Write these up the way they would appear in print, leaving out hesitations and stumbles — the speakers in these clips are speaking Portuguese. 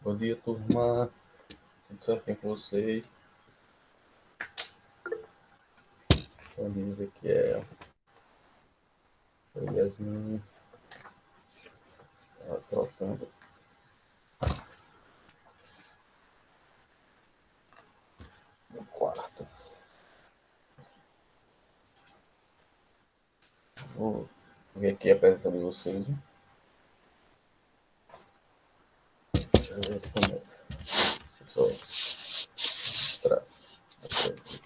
Bom dia, turma. Tudo certo com vocês? Bom dia, Ezequiel. Oi, Yasmin. Tava trocando no quarto. Vou ver aqui a presença de vocês. Deixa eu ver se começa. Deixa eu só mostrar a presença.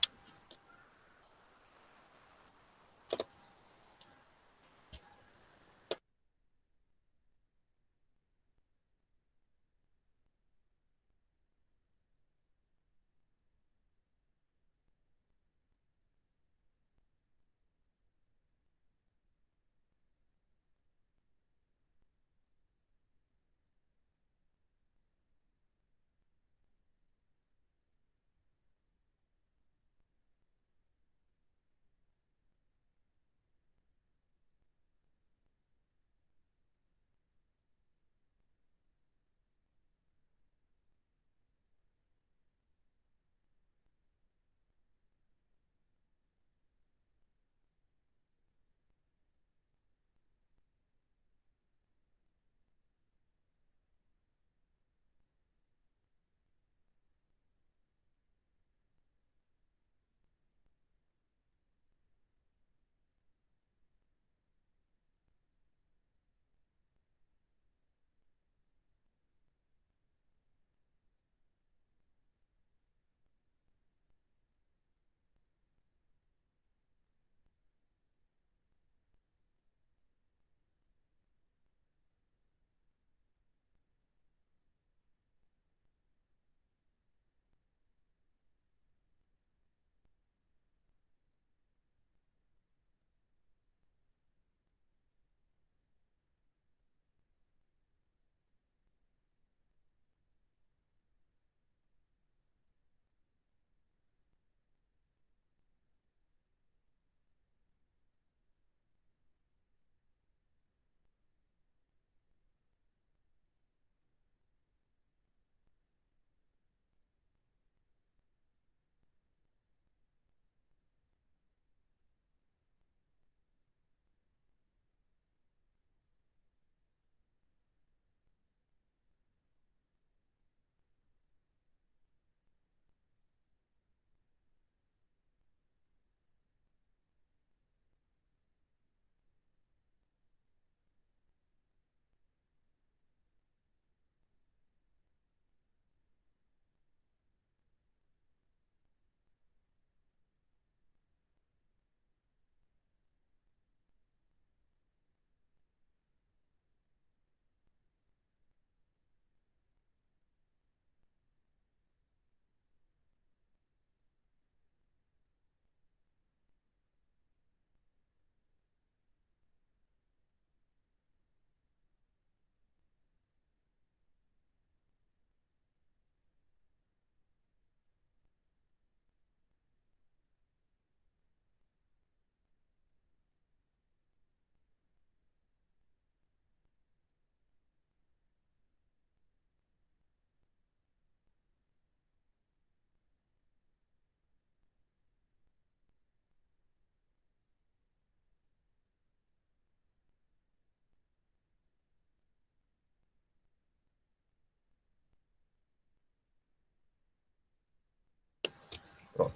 Pronto.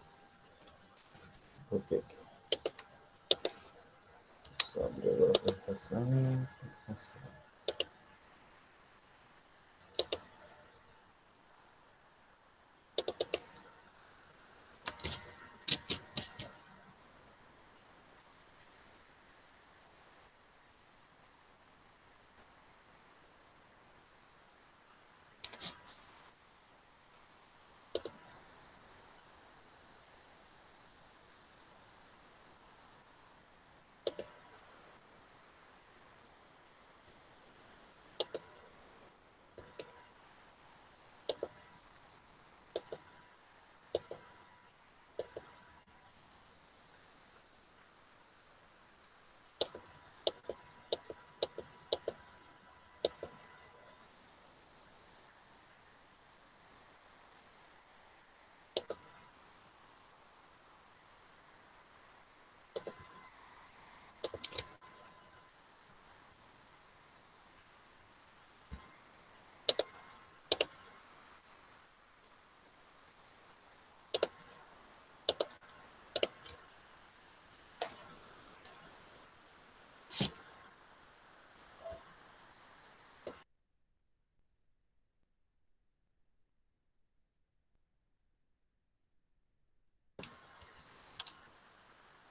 Botei aqui. Só abrir agora a apresentação.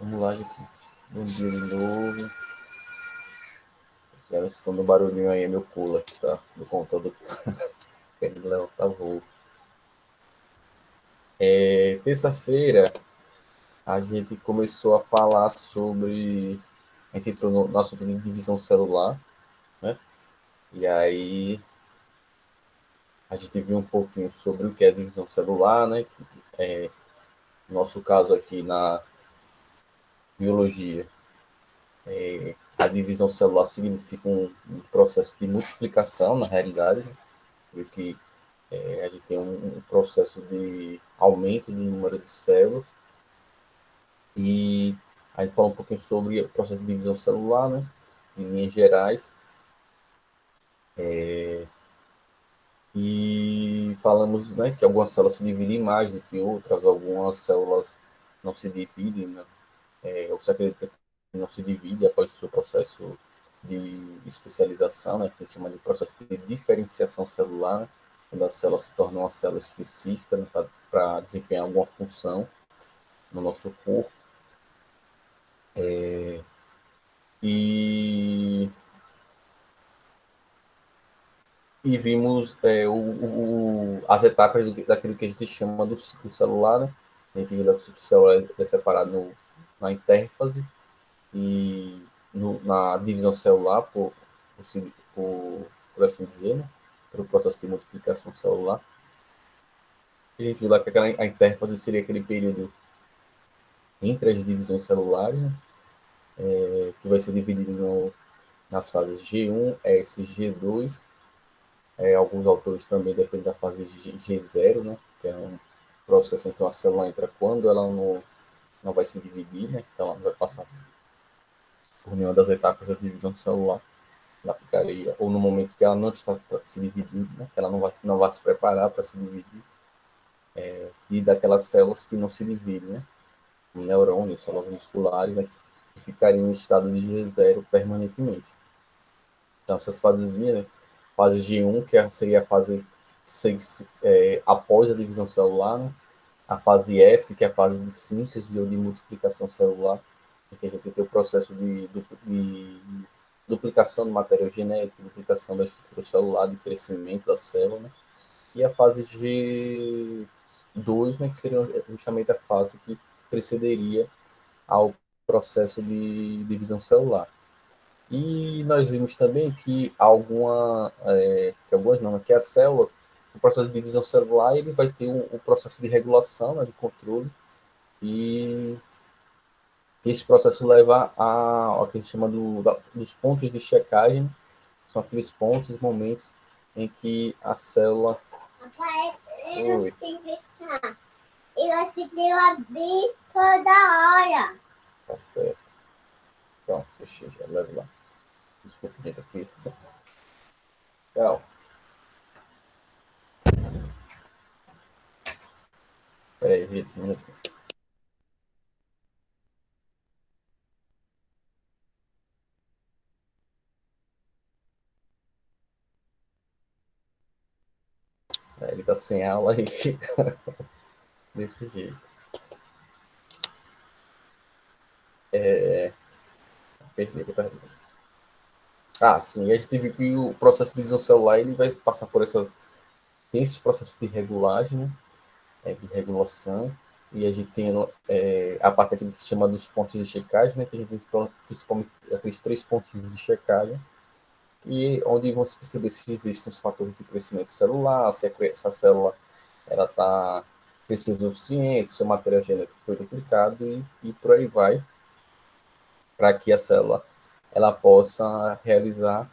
Vamos lá, gente. Bom dia de novo. Espero que no barulhinho aí, é meu cooler, tá? Do computador querendo levantar voo. Terça-feira, a gente começou a falar sobre. A gente entrou no assunto de divisão celular, né? E aí a gente viu um pouquinho sobre o que é divisão celular, né? Que no nosso caso aqui na biologia, a divisão celular significa um processo de multiplicação, na realidade, né? Que a gente tem um processo de aumento do número de células e a gente fala um pouquinho sobre o processo de divisão celular, né? Em linhas gerais. E falamos, né, que algumas células se dividem mais do que outras, algumas células não se dividem, né? Ou se acredita que não se divide após o seu processo de especialização, né, que a gente chama de processo de diferenciação celular, né, quando a célula se torna uma célula específica, né, para desempenhar alguma função no nosso corpo. E, e vimos as etapas daquilo que a gente chama do ciclo celular, né? A gente viu que o ciclo celular é separado na intérfase e na divisão celular, por assim dizer, né? Pelo processo de multiplicação celular. E a gente viu lá que a intérfase seria aquele período entre as divisões celulares, né? Que vai ser dividido nas fases G1, S, G2. Alguns autores também defendem a fase G0, né? Que é um processo em que uma célula entra quando ela não vai se dividir, né? Então ela não vai passar por nenhuma das etapas da divisão celular. Ela ficaria, ou no momento que ela não está se dividindo, né? Que ela não vai se preparar para se dividir, e daquelas células que não se dividem, né? Neurônios, células musculares, né? Que ficariam em estado de G0 permanentemente. Então, essas fasezinhas, né? Fase G1, seria a fase após a divisão celular, né? A fase S, que é a fase de síntese ou de multiplicação celular, em que a gente tem o processo de duplicação do material genético, duplicação da estrutura celular, de crescimento da célula, né? E a fase G2, né, que seria justamente a fase que precederia ao processo de divisão celular. E nós vimos também que algumas não, que as células, o processo de divisão celular, ele vai ter um processo de regulação, né, de controle, e esse processo leva ao que a gente chama dos pontos de checagem, são aqueles pontos, momentos em que a célula... Papai, eu não sei pensar. Eu assisti abrir toda hora. Tá certo. Então, fechei, já leva lá. Desculpa, gente, aqui. Tchau. Peraí, gente, um minuto. Ele tá sem aula e fica desse jeito. Perdi o que eu tava dizendo. Sim, a gente viu que o processo de divisão celular ele vai passar por essas. Tem esses processos de regulagem, né? De regulação, e a gente tem a parte que se chama dos pontos de checagem, né? Que a gente tem principalmente aqueles 3 pontinhos de checagem, e onde vão se perceber se existem os fatores de crescimento celular, se essa célula ela está crescendo o suficiente, se o material genético foi duplicado e por aí vai, para que a célula ela possa realizar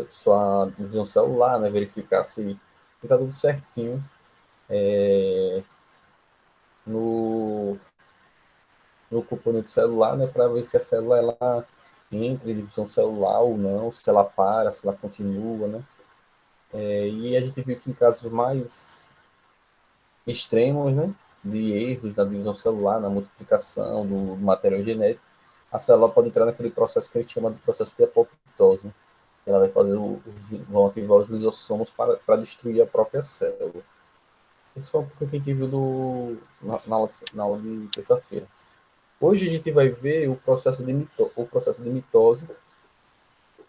sua divisão celular, né, verificar se está tudo certinho no, no componente celular, né, para ver se a célula ela entra em divisão celular ou não, se ela para, se ela continua, né? E a gente viu que em casos mais extremos, né, de erros na divisão celular, na multiplicação do material genético, a célula pode entrar naquele processo que a gente chama de processo de apoptose, né? Ela vai fazer vão ativar os lisossomos para destruir a própria célula. Isso foi um pouco que a gente viu na aula de terça-feira. Hoje a gente vai ver o processo de mitose,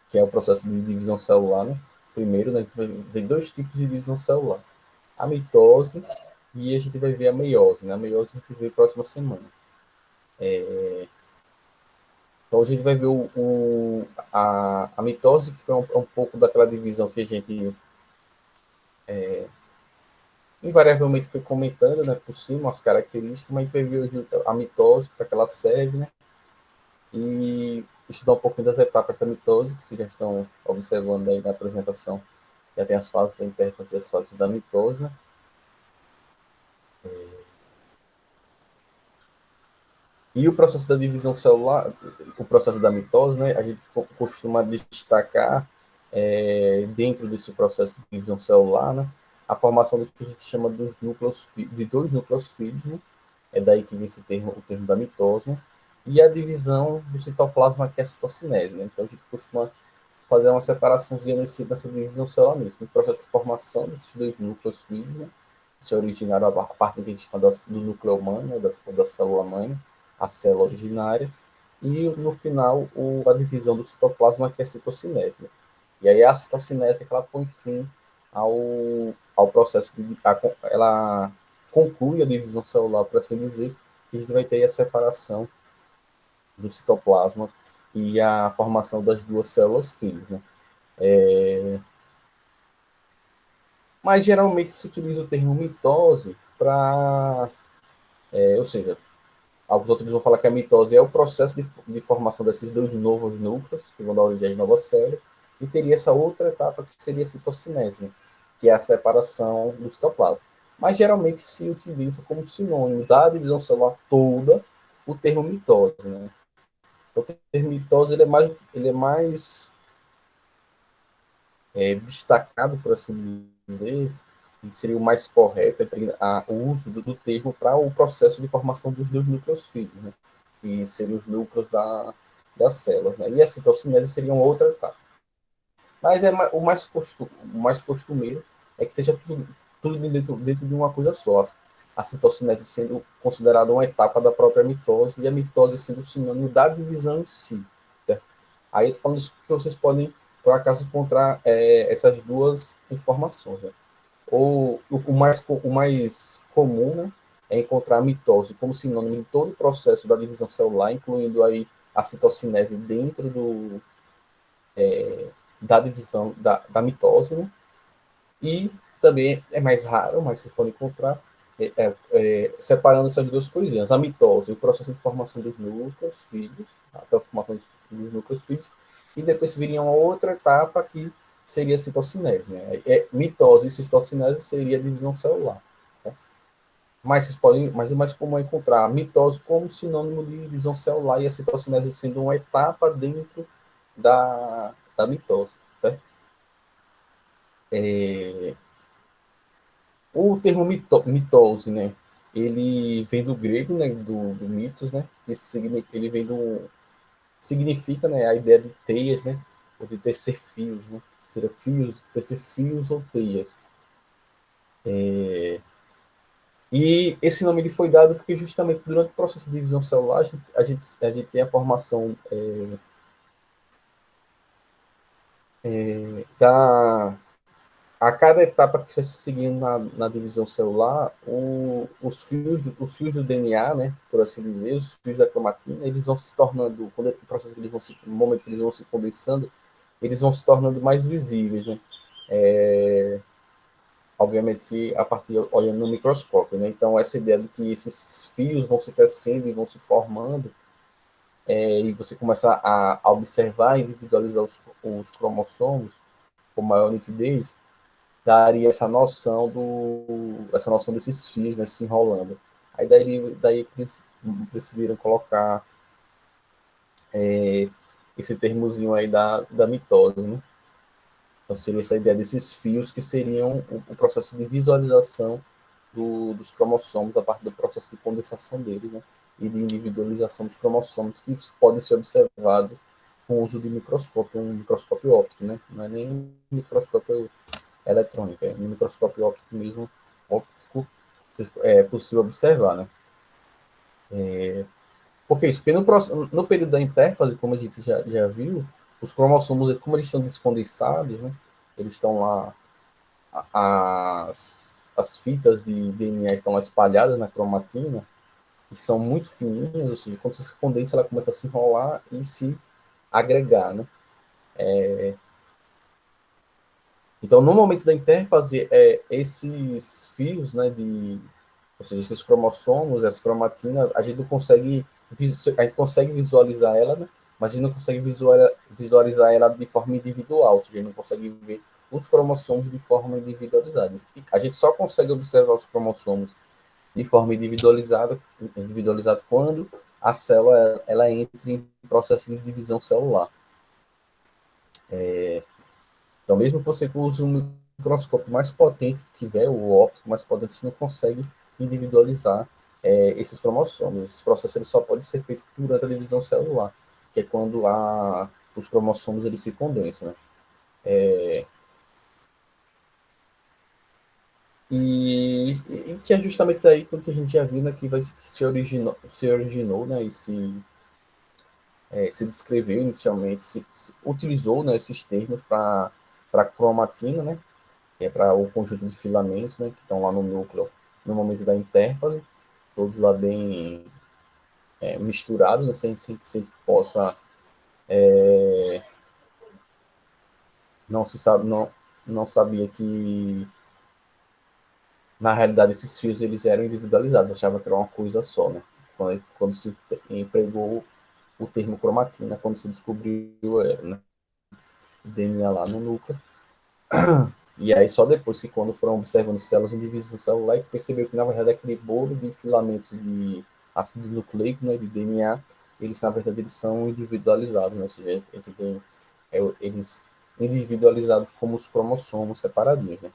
que é o processo de divisão celular, né? Primeiro, né, a gente vai ver dois tipos de divisão celular. A mitose e a gente vai ver a meiose, né? A meiose a gente vê próxima semana. Então a gente vai ver a mitose, que foi um pouco daquela divisão que a gente invariavelmente foi comentando, né, por cima, as características, mas a gente vai ver hoje a mitose, para que ela serve, né? E estudar um pouquinho das etapas da mitose, que vocês já estão observando aí na apresentação. Já tem as fases da intérfase e as fases da mitose, né? E o processo da divisão celular, o processo da mitose, né? A gente costuma destacar, dentro desse processo de divisão celular, né? A formação do que a gente chama dos núcleos, de dois núcleos filhos, né? É daí que vem esse termo, o termo da mitose, né? E a divisão do citoplasma, que é a citocinese, né? Então a gente costuma fazer uma separaçãozinha nessa divisão celular mesmo, no processo de formação desses dois núcleos filhos, né? Que se originaram a partir que a gente chama do núcleo humano, né? Da célula mãe, a célula originária, e no final a divisão do citoplasma, que é a citocinese, né? E aí a citocinese é que ela põe fim ao processo ela conclui a divisão celular, por assim dizer, que a gente vai ter a separação do citoplasma e a formação das duas células filhas, né? Mas geralmente se utiliza o termo mitose para, ou seja, alguns outros vão falar que a mitose é o processo de formação desses dois novos núcleos, que vão dar origem às novas células, e teria essa outra etapa que seria a citocinese, né? Que é a separação do citoplasma. Mas geralmente se utiliza como sinônimo da divisão celular toda o termo mitose, né? Então, o termo mitose ele é mais destacado, por assim dizer, e seria o mais correto o uso do termo para o processo de formação dos dois núcleos filhos, né? E seriam os núcleos das células, né? E a citocinese seria uma outra etapa. Mas o mais costumeiro é que esteja tudo dentro de uma coisa só. A citocinese sendo considerada uma etapa da própria mitose e a mitose sendo sinônimo da divisão em si. Certo? Aí eu estou falando isso porque vocês podem, por acaso, encontrar essas duas informações. Né? Ou o mais comum, né, é encontrar a mitose como sinônimo de todo o processo da divisão celular, incluindo aí a citocinese dentro da divisão da mitose, né? E também é mais raro, mas você pode encontrar, separando essas duas coisinhas, a mitose, o processo de formação dos núcleos filhos, até a formação dos núcleos filhos, e depois viria uma outra etapa que seria a citocinese. Né? Mitose e citocinese seria a divisão celular. Né? Mas o mais comum é encontrar a mitose como sinônimo de divisão celular e a citocinese sendo uma etapa dentro da mitose. Certo? É, O termo mitose, né? Ele vem do grego, né? Do mitos, né? Ele vem significa, né? A ideia de teias, né? Ou de tecer fios, né? Seria fios, tecer fios ou teias. E esse nome ele foi dado porque justamente durante o processo de divisão celular a gente tem a formação da a cada etapa que vai se seguindo na divisão celular, os fios do DNA, né, por assim dizer, os fios da cromatina, eles vão se tornando, quando o processo que eles vão se, no momento que eles vão se condensando, eles vão se tornando mais visíveis, né? Obviamente que a partir olhando no microscópio, né? Então essa ideia de que esses fios vão se tecendo e vão se formando, e você começa a observar e individualizar os cromossomos com maior nitidez, daria essa noção desses fios, né, se enrolando. Aí daí que eles decidiram colocar esse termozinho aí da mitose, né? Então seria essa ideia desses fios que seriam o processo de visualização dos cromossomos a partir do processo de condensação deles, né? E de individualização dos cromossomos que podem ser observados com o uso de microscópio, um microscópio óptico, né? Não é nem um microscópio eletrônico, é um microscópio óptico mesmo, óptico, é possível observar, né? Por que isso? Porque no período da intérfase, como a gente já viu, os cromossomos, como eles estão descondensados, né? Eles estão lá, as fitas de DNA estão lá espalhadas na cromatina, e são muito fininhas, ou seja, quando você se condensa, ela começa a se enrolar e se agregar, né? Então, no momento da intérfase, esses fios, né, ou seja, esses cromossomos, essa cromatina, a gente consegue visualizar ela, né, mas a gente não consegue visualizar ela de forma individual, ou seja, a gente não consegue ver os cromossomos de forma individualizada. A gente só consegue observar os cromossomos de forma individualizada quando a célula ela entra em processo de divisão celular. Então, mesmo que você use um microscópio mais potente que tiver, o óptico mais potente, você não consegue individualizar esses cromossomos. Esse processo ele só pode ser feito durante a divisão celular, que é quando os cromossomos eles se condensam. Né? E que é justamente daí que a gente já viu, né, que se originou, né, e se descreveu inicialmente, se utilizou, né, esses termos para cromatina, né, que é para o conjunto de filamentos, né, que estão lá no núcleo no momento da intérfase, todos lá bem misturados, né, sem que possa, não se sabe, não sabia que na realidade esses fios eles eram individualizados, achava que era uma coisa só, né, quando se empregou o termo cromatina, quando se descobriu né, o DNA lá no núcleo. E aí só depois que quando foram observando células em divisão celular que percebeu que na verdade aquele bolo de filamentos de ácido nucleico, né, de DNA, eles na verdade eles são individualizados, né? Ou seja, a gente tem eles individualizados como os cromossomos separadinhos, né?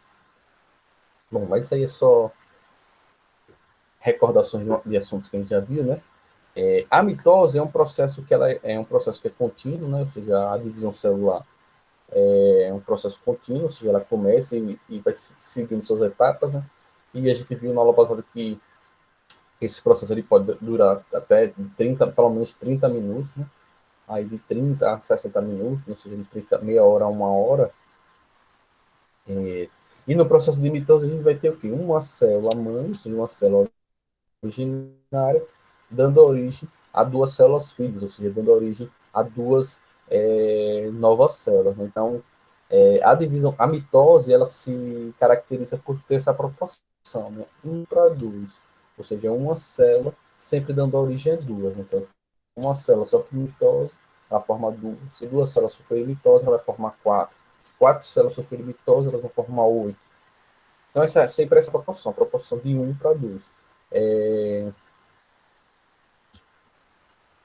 Bom, mas isso aí é só recordações de assuntos que a gente já viu, né? A mitose é um processo que é um processo que é contínuo, né? Ou seja, a divisão celular é um processo contínuo, ou seja, ela começa e vai seguindo suas etapas, né? E a gente viu na aula passada que esse processo ele pode durar até 30, pelo menos 30 minutos, né? Aí de 30 a 60 minutos, ou seja, de 30, meia hora a uma hora. E no processo de mitose a gente vai ter o quê? Uma célula mãe, ou seja, uma célula originária, dando origem a duas células filhas, ou seja, dando origem a duas novas células. Né? Então, a mitose, ela se caracteriza por ter essa proporção, né? 1 para 2, ou seja, uma célula sempre dando origem a duas. Né? Então, uma célula sofre mitose, ela forma duas. Se duas células sofrerem mitose, ela vai formar quatro. Se quatro células sofrerem mitose, ela vai formar oito. Então, essa é sempre essa proporção de 1 para 2. É,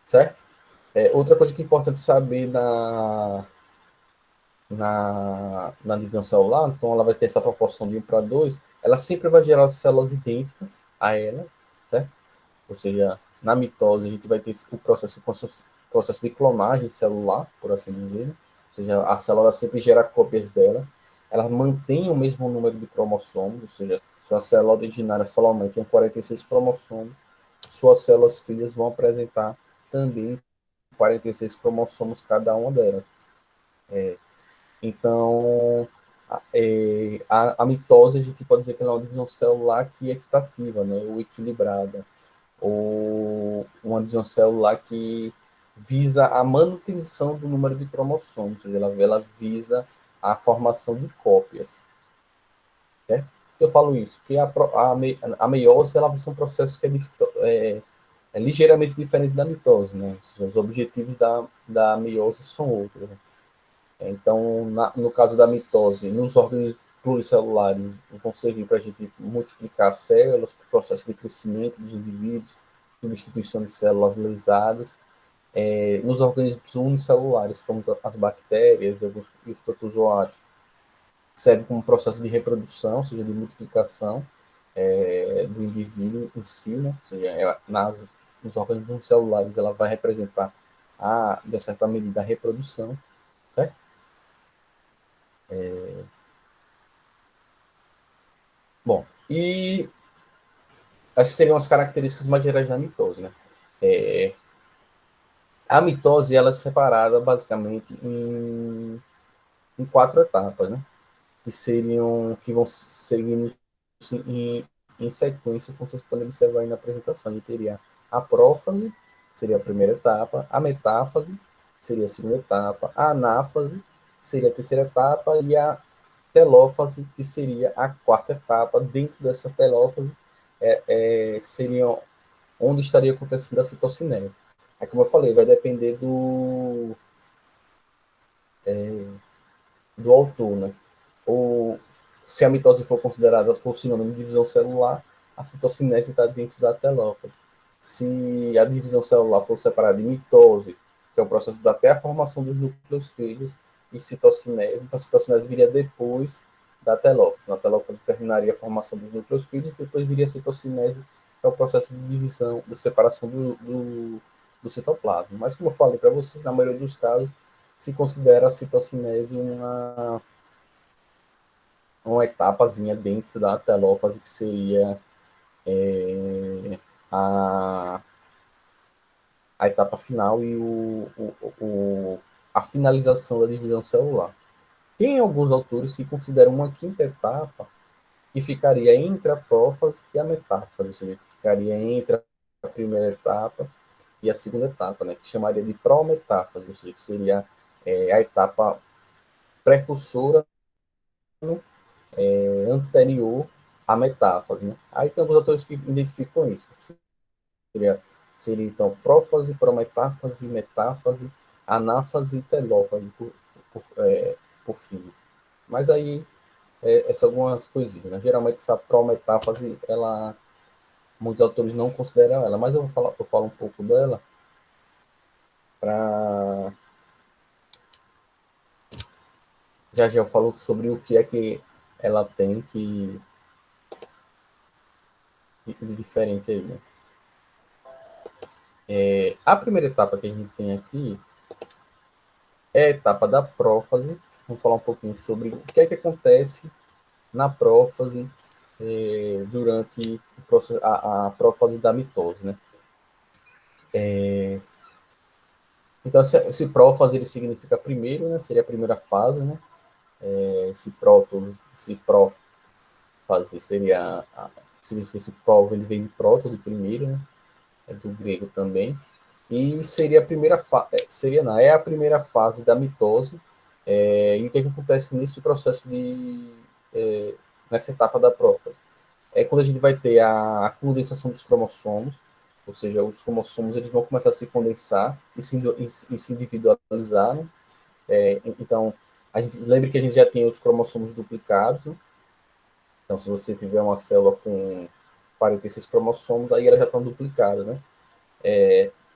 certo? Outra coisa que é importante saber na divisão celular, então ela vai ter essa proporção de 1 para 2, ela sempre vai gerar células idênticas a ela, certo? Ou seja, na mitose a gente vai ter o processo de clonagem celular, por assim dizer, né? Ou seja, a célula sempre gera cópias dela, ela mantém o mesmo número de cromossomos, ou seja, sua célula originária somente tem 46 cromossomos, suas células filhas vão apresentar também 46 cromossomos cada uma delas. Então, a mitose, a gente pode dizer que ela é uma divisão celular que é equitativa, né, ou equilibrada, ou uma divisão celular que visa a manutenção do número de cromossomos, ou seja, ela visa a formação de cópias. Certo? Eu falo isso, porque a meiose ela vai ser um processo que é ligeiramente diferente da mitose, né? Ou seja, os objetivos da meiose são outros. Né? Então, no caso da mitose, nos órgãos pluricelulares, vão servir para a gente multiplicar células, para o processo de crescimento dos indivíduos, substituição de células lesadas. Nos organismos unicelulares, como as bactérias e os protozoários, serve como processo de reprodução, ou seja, de multiplicação do indivíduo em si, né? Ou seja, nos organismos unicelulares, ela vai representar, de certa medida, a reprodução, certo? Bom, e essas seriam as características mais gerais da mitose, né? A mitose ela é separada basicamente em 4 etapas, né? Que vão seguindo em sequência, como vocês podem observar aí na apresentação. A gente teria a prófase, que seria a primeira etapa, a metáfase, que seria a segunda etapa, a anáfase, que seria a terceira etapa, e a telófase, que seria a quarta etapa. Dentro dessa telófase, seria onde estaria acontecendo a citocinese. Aí, como eu falei, vai depender do autor, né? Ou se a mitose for considerada for sinônimo de divisão celular, a citocinese está dentro da telófase. Se a divisão celular for separada de mitose, que é o processo até a formação dos núcleos filhos, e citocinese, então a citocinese viria depois da telófase. Na telófase terminaria a formação dos núcleos filhos, depois viria a citocinese, que é o processo de divisão, de separação do citoplasma. Mas, como eu falei para vocês, na maioria dos casos, se considera a citocinese uma etapazinha dentro da telófase, que seria a, a etapa final e a finalização da divisão celular. Tem alguns autores que consideram uma quinta etapa que ficaria entre a prófase e a metáfase, ou seja, que ficaria entre a primeira etapa e a segunda etapa, né, que chamaria de prometáfase, ou seja, que seria a etapa precursora, anterior à metáfase. Né? Aí tem alguns autores que identificam isso. Seria, seria então prófase, prometáfase, metáfase, anáfase e telófase, por fim. Mas aí são algumas coisinhas. Né? Geralmente essa prometáfase, muitos autores não consideram ela, mas eu falo um pouco dela para já eu falo sobre o que é que ela tem de diferente aí. Né? A primeira etapa que a gente tem aqui é a etapa da prófase. Vamos falar um pouquinho sobre o que é que acontece na prófase durante a prófase da mitose, né? Então, esse prófase ele significa primeiro, né? Seria a primeira fase, né? Esse prófase seria significa esse pró, ele vem de proto, de primeiro, né? É do grego também. E seria a primeira seria não, é a primeira fase da mitose. E o que, é que acontece nesse processo nessa etapa da prófase? É quando a gente vai ter a condensação dos cromossomos, ou seja, os cromossomos eles vão começar a se condensar e se individualizar. Né? Então, a gente lembra que a gente já tem os cromossomos duplicados. Né? Então, se você tiver uma célula com 46 cromossomos, aí elas já estão duplicadas, né?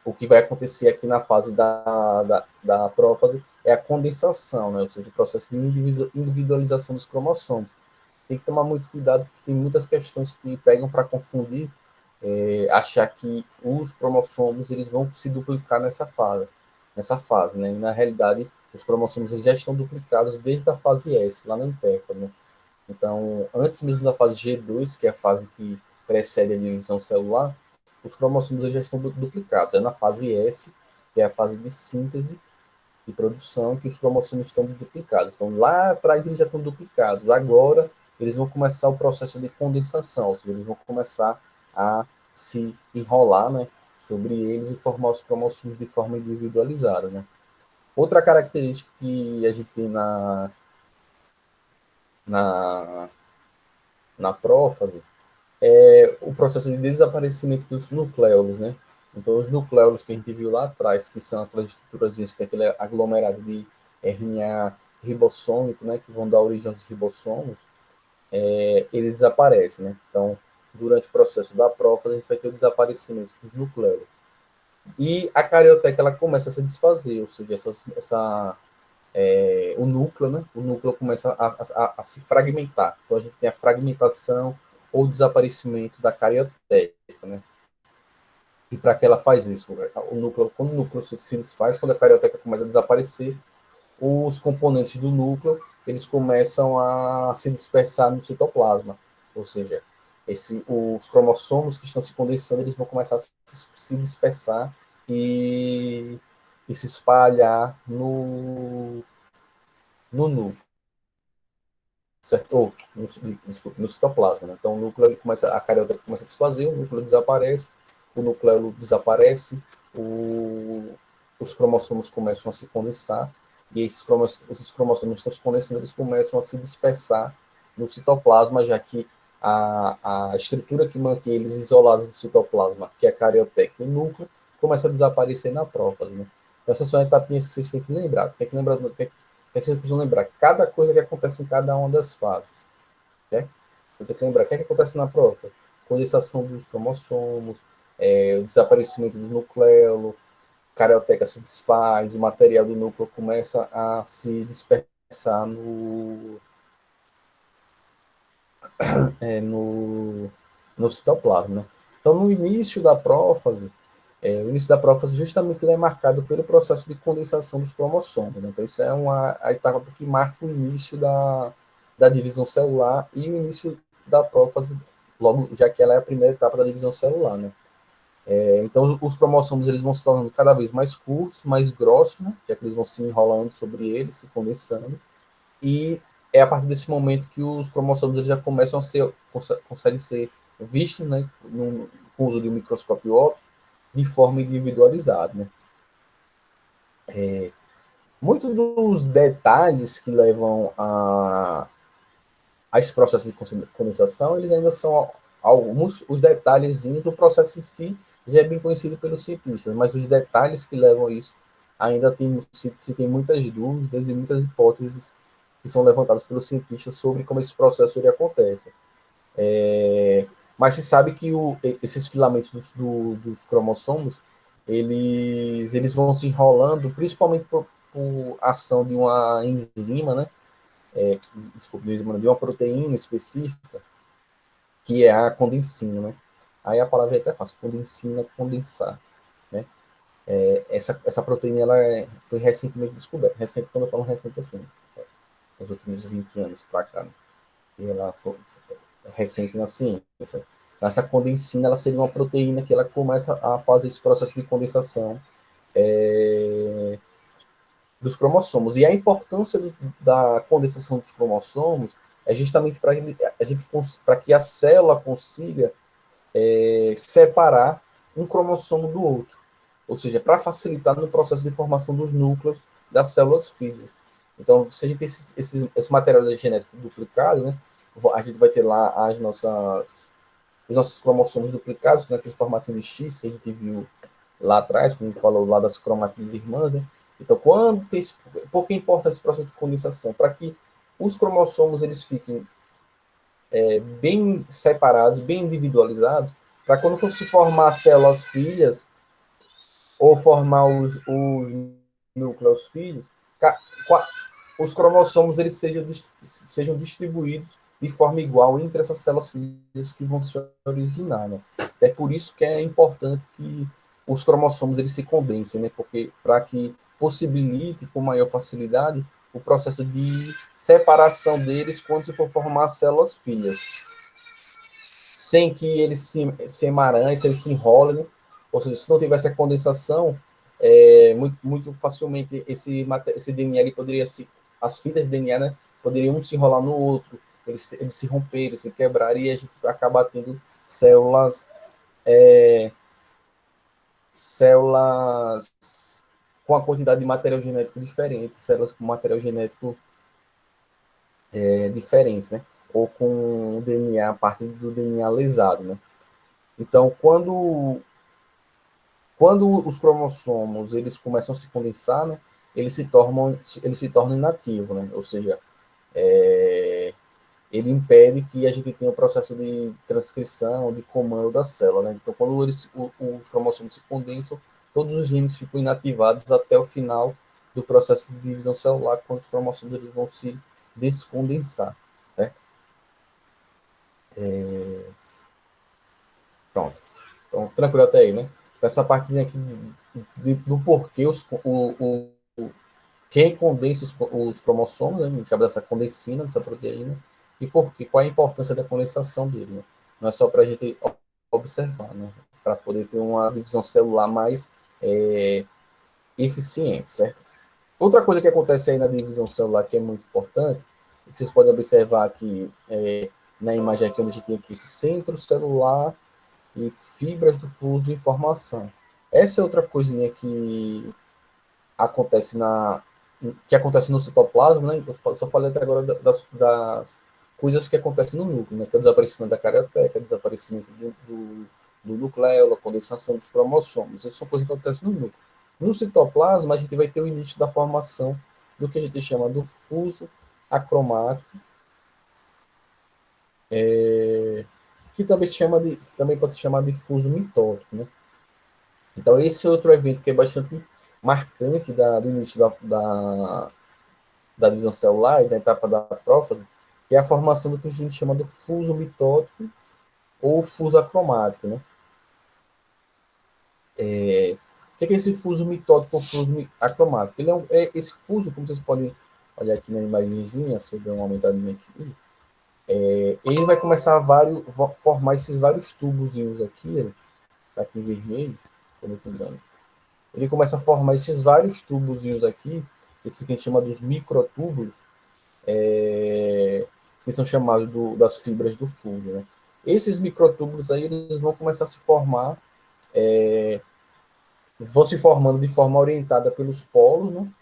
O que vai acontecer aqui na fase da prófase é a condensação, né? Ou seja, o processo de individualização dos cromossomos. Tem que tomar muito cuidado, porque tem muitas questões que pegam para confundir, achar que os cromossomos eles vão se duplicar nessa fase, né? E, na realidade, os cromossomos eles já estão duplicados desde a fase S, lá na intérfase, né? Então, antes mesmo da fase G2, que é a fase que precede a divisão celular, os cromossomos já estão duplicados. É na fase S, que é a fase de síntese e produção, que os cromossomos estão duplicados. Então, lá atrás eles já estão duplicados. Agora, eles vão começar o processo de condensação, ou seja, eles vão começar a se enrolar, né, sobre eles e formar os cromossomos de forma individualizada. Né? Outra característica que a gente tem na, na prófase o processo de desaparecimento dos nucleolos, né? Então, os nucleolos que a gente viu lá atrás, que são aquelas estruturas, que tem aquele aglomerado de RNA ribossômico, né, que vão dar origem aos ribossomos, ele desaparece, né? Então, durante o processo da prófase, a gente vai ter o desaparecimento dos nucleolos. E a carioteca, ela começa a se desfazer, ou seja, o núcleo, né? O núcleo começa a se fragmentar. Então, a gente tem a fragmentação ou desaparecimento da carioteca, né? E para que ela faz isso? Quando o núcleo se desfaz, quando a carioteca começa a desaparecer, os componentes do núcleo eles começam a se dispersar no citoplasma, ou seja, os cromossomos que estão se condensando eles vão começar a se dispersar e e se espalhar no núcleo, certo? Ou, desculpe, no citoplasma. Né? Então, o núcleo ele começa, a carioteca começa a desfazer, o núcleo desaparece, o nucleolo desaparece, os cromossomos começam a se condensar, e esses cromossomos estão se condensando, eles começam a se dispersar no citoplasma, já que a estrutura que mantém eles isolados do citoplasma, que é a carioteca e o núcleo, começa a desaparecer na prófase. Né? Então, essas são etapinhas que vocês têm que lembrar. Tem que lembrar, que vocês precisam lembrar cada coisa que acontece em cada uma das fases. Né? Eu tenho que lembrar o que acontece na prófase. Condensação dos cromossomos, o desaparecimento do nucleolo, a carioteca se desfaz, o material do núcleo começa a se dispersar no citoplasma. Né? Então, no início da prófase, o início da prófase justamente ele é marcado pelo processo de condensação dos cromossomos. Né? Então, isso é a etapa que marca o início da divisão celular e o início da prófase, logo, já que ela é a primeira etapa da divisão celular. Né? Então, os cromossomos eles vão se tornando cada vez mais curtos, mais grossos, né? Já que eles vão se enrolando sobre eles, se condensando, e é a partir desse momento que os cromossomos eles já começam a conseguem ser vistos, né, com o uso de um microscópio óptico, de forma individualizada. Né? Muitos dos detalhes que levam a esse processo de condensação, eles ainda são alguns, os detalhezinhos, o processo em si já é bem conhecido pelos cientistas, mas os detalhes que levam a isso ainda se tem muitas dúvidas e muitas hipóteses que são levantadas pelos cientistas sobre como esse processo ele acontece. Mas se sabe que esses filamentos dos cromossomos, eles vão se enrolando, principalmente por ação de uma enzima, né? Desculpa, de uma proteína específica, que é a condensina, né? Aí a palavra é até fácil, condensina, condensar, né? Essa proteína ela foi recentemente descoberta. Recente, quando eu falo recente, assim, nos últimos 20 anos para cá. Né? E ela foi recente na ciência. Essa condensina ela seria uma proteína que ela começa a fazer esse processo de condensação dos cromossomos. E a importância da condensação dos cromossomos é justamente para que a célula consiga separar um cromossomo do outro, ou seja, para facilitar no processo de formação dos núcleos das células filhas. Então, se a gente tem esse material genético duplicado, né, a gente vai ter lá os nossos cromossomos duplicados, naquele formatinho de X que a gente viu lá atrás, como a gente falou lá das cromátides irmãs, né? Então, por que importa esse processo de condensação? Para que os cromossomos eles fiquem bem separados, bem individualizados, para quando for se formar células filhas ou formar os núcleos filhos, os cromossomos eles sejam distribuídos de forma igual entre essas células filhas que vão se originar. Né? É por isso que é importante que os cromossomos eles se condensem, né? Porque para que possibilite com maior facilidade o processo de separação deles quando se for formar células filhas, sem que eles se emaranhem, se eles se enrolem, né? Ou seja, se não tivesse a condensação, muito facilmente esse DNA ele poderia as fitas de DNA, né, poderiam um se enrolar no outro, eles se romperem, se quebrarem, e a gente acabar tendo células células com a quantidade de material genético diferente, células com material genético diferente, né? Ou com o DNA, a partir do DNA lesado, né? Então, quando os cromossomos eles começam a se condensar, né, eles se tornam inativos, né? Ou seja, ele impede que a gente tenha o processo de transcrição, de comando da célula. Né? Então, quando os cromossomos se condensam, todos os genes ficam inativados até o final do processo de divisão celular, quando os cromossomos eles vão se descondensar. Né? Pronto. Então, tranquilo até aí, né? Essa partezinha aqui do porquê quem condensa os cromossomos, né? A gente chama dessa condensina, dessa proteína, e qual é a importância da condensação dele, né? Não é só para a gente observar, né? Para poder ter uma divisão celular mais eficiente, certo? Outra coisa que acontece aí na divisão celular que é muito importante, que vocês podem observar aqui na imagem aqui, onde a gente tem aqui esse centro celular e fibras do fuso de informação. Essa é outra coisinha que acontece no citoplasma, né? Eu só falei até agora das coisas que acontecem no núcleo, né? Que é o desaparecimento da carioteca, desaparecimento do nucleolo, a condensação dos cromossomos. Essas são coisas que acontecem no núcleo. No citoplasma, a gente vai ter o início da formação do que a gente chama do fuso acromático, que também pode ser chamado de fuso mitótico, né? Então, esse é outro evento que é bastante marcante do início da divisão celular e da etapa da prófase, que é a formação do que a gente chama do fuso mitótico ou fuso acromático, né? O que é esse fuso mitótico ou fuso acromático? Ele esse fuso, como vocês podem olhar aqui na imagenzinha, se eu der uma aumentadinha aqui, ele vai começar a formar esses vários tubozinhos aqui, tá aqui em vermelho, muito grande. Ele começa a formar esses vários tubozinhos aqui, esses que a gente chama dos microtúbulos, que são chamados das fibras do fuso, né? Esses microtúbulos aí, eles vão começar a se formar, vão se formando de forma orientada pelos polos, né?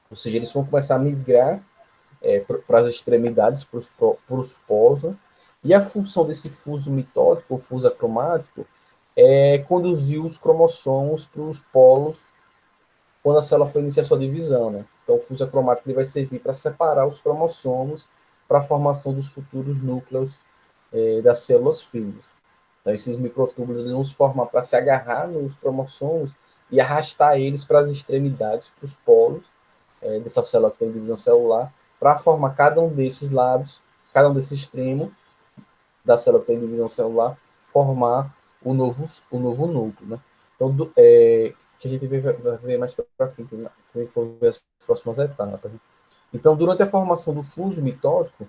Ou seja, eles vão começar a migrar para as extremidades, para os polos, né? E a função desse fuso mitótico, ou fuso acromático, é conduzir os cromossomos para os polos quando a célula for iniciar sua divisão, né? Então, o fuso acromático ele vai servir para separar os cromossomos para a formação dos futuros núcleos das células filhas. Então, esses microtúbulos eles vão se formar para se agarrar nos cromossomos e arrastar eles para as extremidades, para os polos dessa célula que tem divisão celular, para formar cada um desses lados, cada um desses extremos da célula que tem divisão celular, formar o novo núcleo, né? Então, que a gente vai ver mais para frente, né? Quando a gente for ver as próximas etapas. Né? Então, durante a formação do fuso mitótico,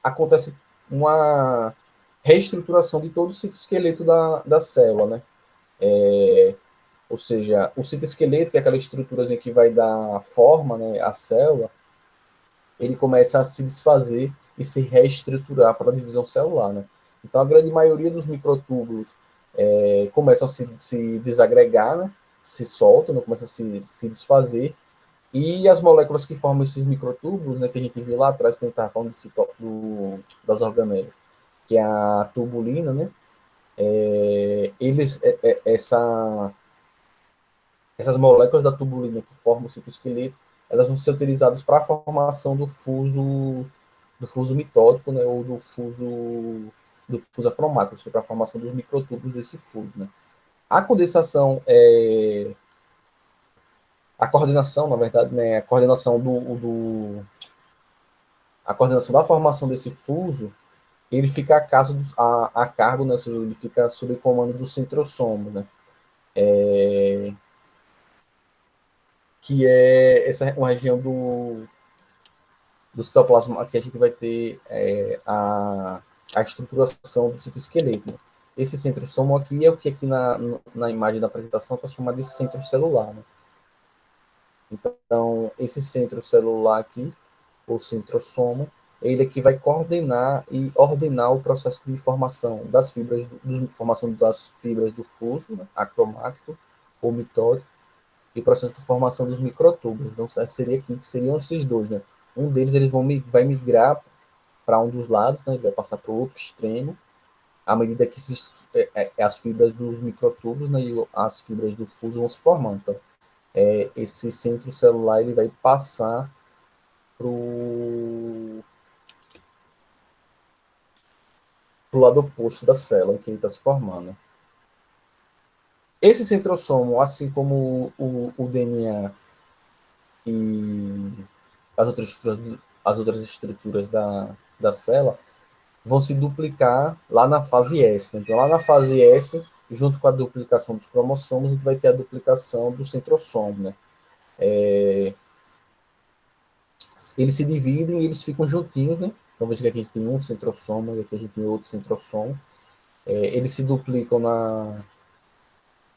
acontece uma reestruturação de todo o citoesqueleto da célula, né? Ou seja, o citoesqueleto, que é aquela estrutura que vai dar forma, né, à célula, ele começa a se desfazer e se reestruturar para a divisão celular, né? Então, a grande maioria dos microtúbulos começam a se desagregar, né? Se soltam, né? Começam a se desfazer, e as moléculas que formam esses microtúbulos, né, que a gente viu lá atrás, quando a gente estava falando das organelas, que é a tubulina, né? Essas moléculas da tubulina que formam o citoesqueleto, elas vão ser utilizadas para a formação do fuso mitótico, né, ou do fuso acromático, ou seja, para a formação dos microtúbulos desse fuso, né. A condensação, a coordenação, na verdade, né, a coordenação da formação desse fuso, ele fica a cargo, né, ou seja, ele fica sob o comando do centrosomo, né, que é uma região do citoplasma que a gente vai ter a estruturação do citoesqueleto. Né? Esse centrosomo aqui é o que aqui na imagem da apresentação está chamado de centro celular. Né? Então, esse centro celular aqui, o centrosomo, ele é que vai coordenar e ordenar o processo de formação das fibras, formação das fibras do fuso, né, acromático ou mitótico, e processo de formação dos microtúbulos. Então, seria aqui que seriam esses dois, né? Um deles vai migrar para um dos lados, né? Ele vai passar para o outro extremo, à medida que as fibras dos microtúbulos, né, e as fibras do fuso vão se formando. Então, esse centro celular ele vai passar para o lado oposto da célula em que ele está se formando. Esse centrosomo, assim como o DNA e as outras estruturas da célula, vão se duplicar lá na fase S. Né? Então, lá na fase S, junto com a duplicação dos cromossomos, a gente vai ter a duplicação do centrossomo. Né? Eles se dividem e eles ficam juntinhos, né? Então, veja que aqui a gente tem um centrossomo e aqui a gente tem outro centrossomo. Eles se duplicam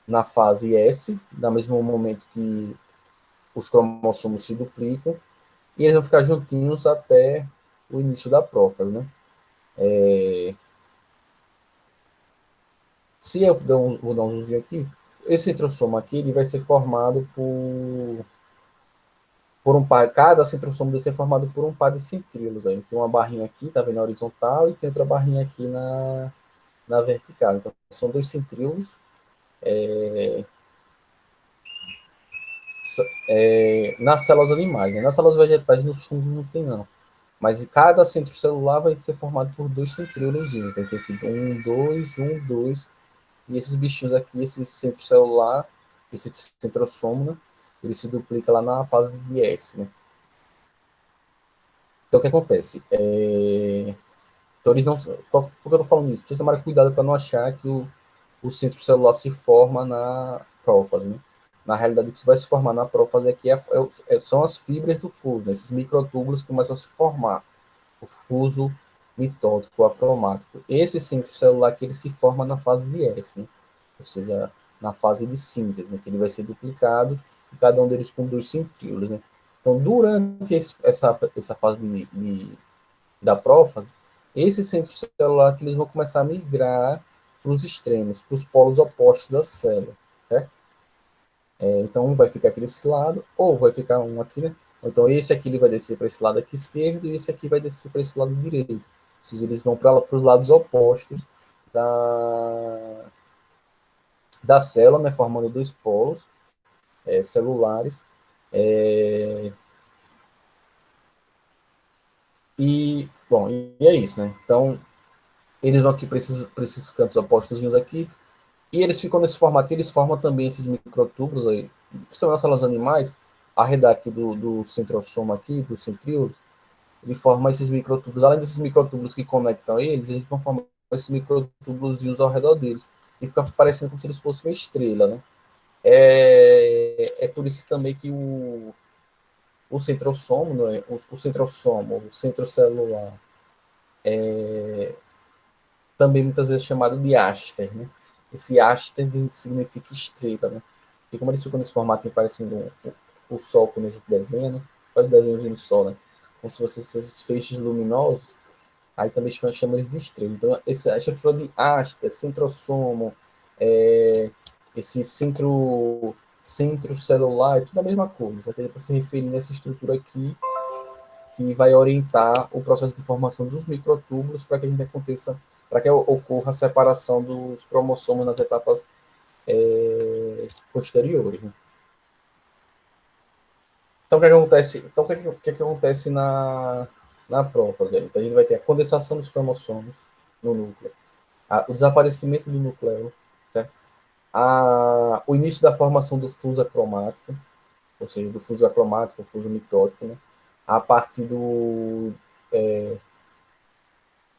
na fase S, no mesmo momento que os cromossomos se duplicam, e eles vão ficar juntinhos até o início da prófase, né? Se eu vou dar um zoomzinho aqui, esse centrosoma aqui ele vai ser formado por um par, cada centrosoma deve ser formado por um par de centríolos. Aí. Tem uma barrinha aqui, tá vendo, na horizontal, e tem outra barrinha aqui na vertical. Então, são dois centríolos. Nas células animais, né? Nas células vegetais, nos fungos, não tem, não. Mas cada centro celular vai ser formado por dois centríolos. Então, tem aqui um, dois, um, dois. E esses bichinhos aqui, esse centro celular, esse centrosoma, né? Ele se duplica lá na fase de S, né? Então, o que acontece? Então, eles não. Por que eu estou falando isso? Precisa tomar cuidado para não achar que o centro celular se forma na prófase, né? Na realidade, o que vai se formar na prófase aqui são as fibras do fuso, né? Esses microtúbulos que começam a se formar. O fuso mitótico, acromático. Esse centro celular que ele se forma na fase de S, né? Ou seja, na fase de síntese, né? Que ele vai ser duplicado, e cada um deles com dois centríolos, né? Então, durante essa fase da prófase, esse centro celular que eles vão começar a migrar para os extremos, para os polos opostos da célula, certo? Então, um vai ficar aqui desse lado, ou vai ficar um aqui, né? Então, esse aqui ele vai descer para esse lado aqui esquerdo, e esse aqui vai descer para esse lado direito. Ou seja, eles vão para os lados opostos da célula, né? Formando dois polos celulares. Bom, e é isso, né? Então, eles vão aqui para esses cantos opostos aqui, e eles ficam nesse formato, e eles formam também esses microtúbulos aí, principalmente nas células animais, a reda aqui do centrosoma aqui, do centríolo, ele forma esses microtúbulos. Além desses microtúbulos que conectam eles vão formar esses microtúbulos ao redor deles. E fica parecendo como se eles fossem uma estrela, né? É por isso também que o centrosomo, né? O centrosomo, o centrocelular, também muitas vezes chamado de áster, né? Esse áster significa estrela, né? E como eles ficam nesse formato parecendo o Sol, quando a gente desenha, né? Faz desenhos do Sol, né? Como se fossem esses feixes luminosos, aí também chama eles de estrela. Então, essa estrutura de áster, centrosomo, esse centro celular, é tudo a mesma coisa. Ele está se referindo a essa estrutura aqui, que vai orientar o processo de formação dos microtúbulos para que a gente aconteça, para que ocorra a separação dos cromossomos nas etapas posteriores. Né? Então, o que, é que acontece? Então, o que acontece na prófase? Então, a gente vai ter a condensação dos cromossomos no núcleo, o desaparecimento do núcleo, certo? O início da formação do fuso acromático, ou seja, do fuso acromático, fuso mitótico, né? A partir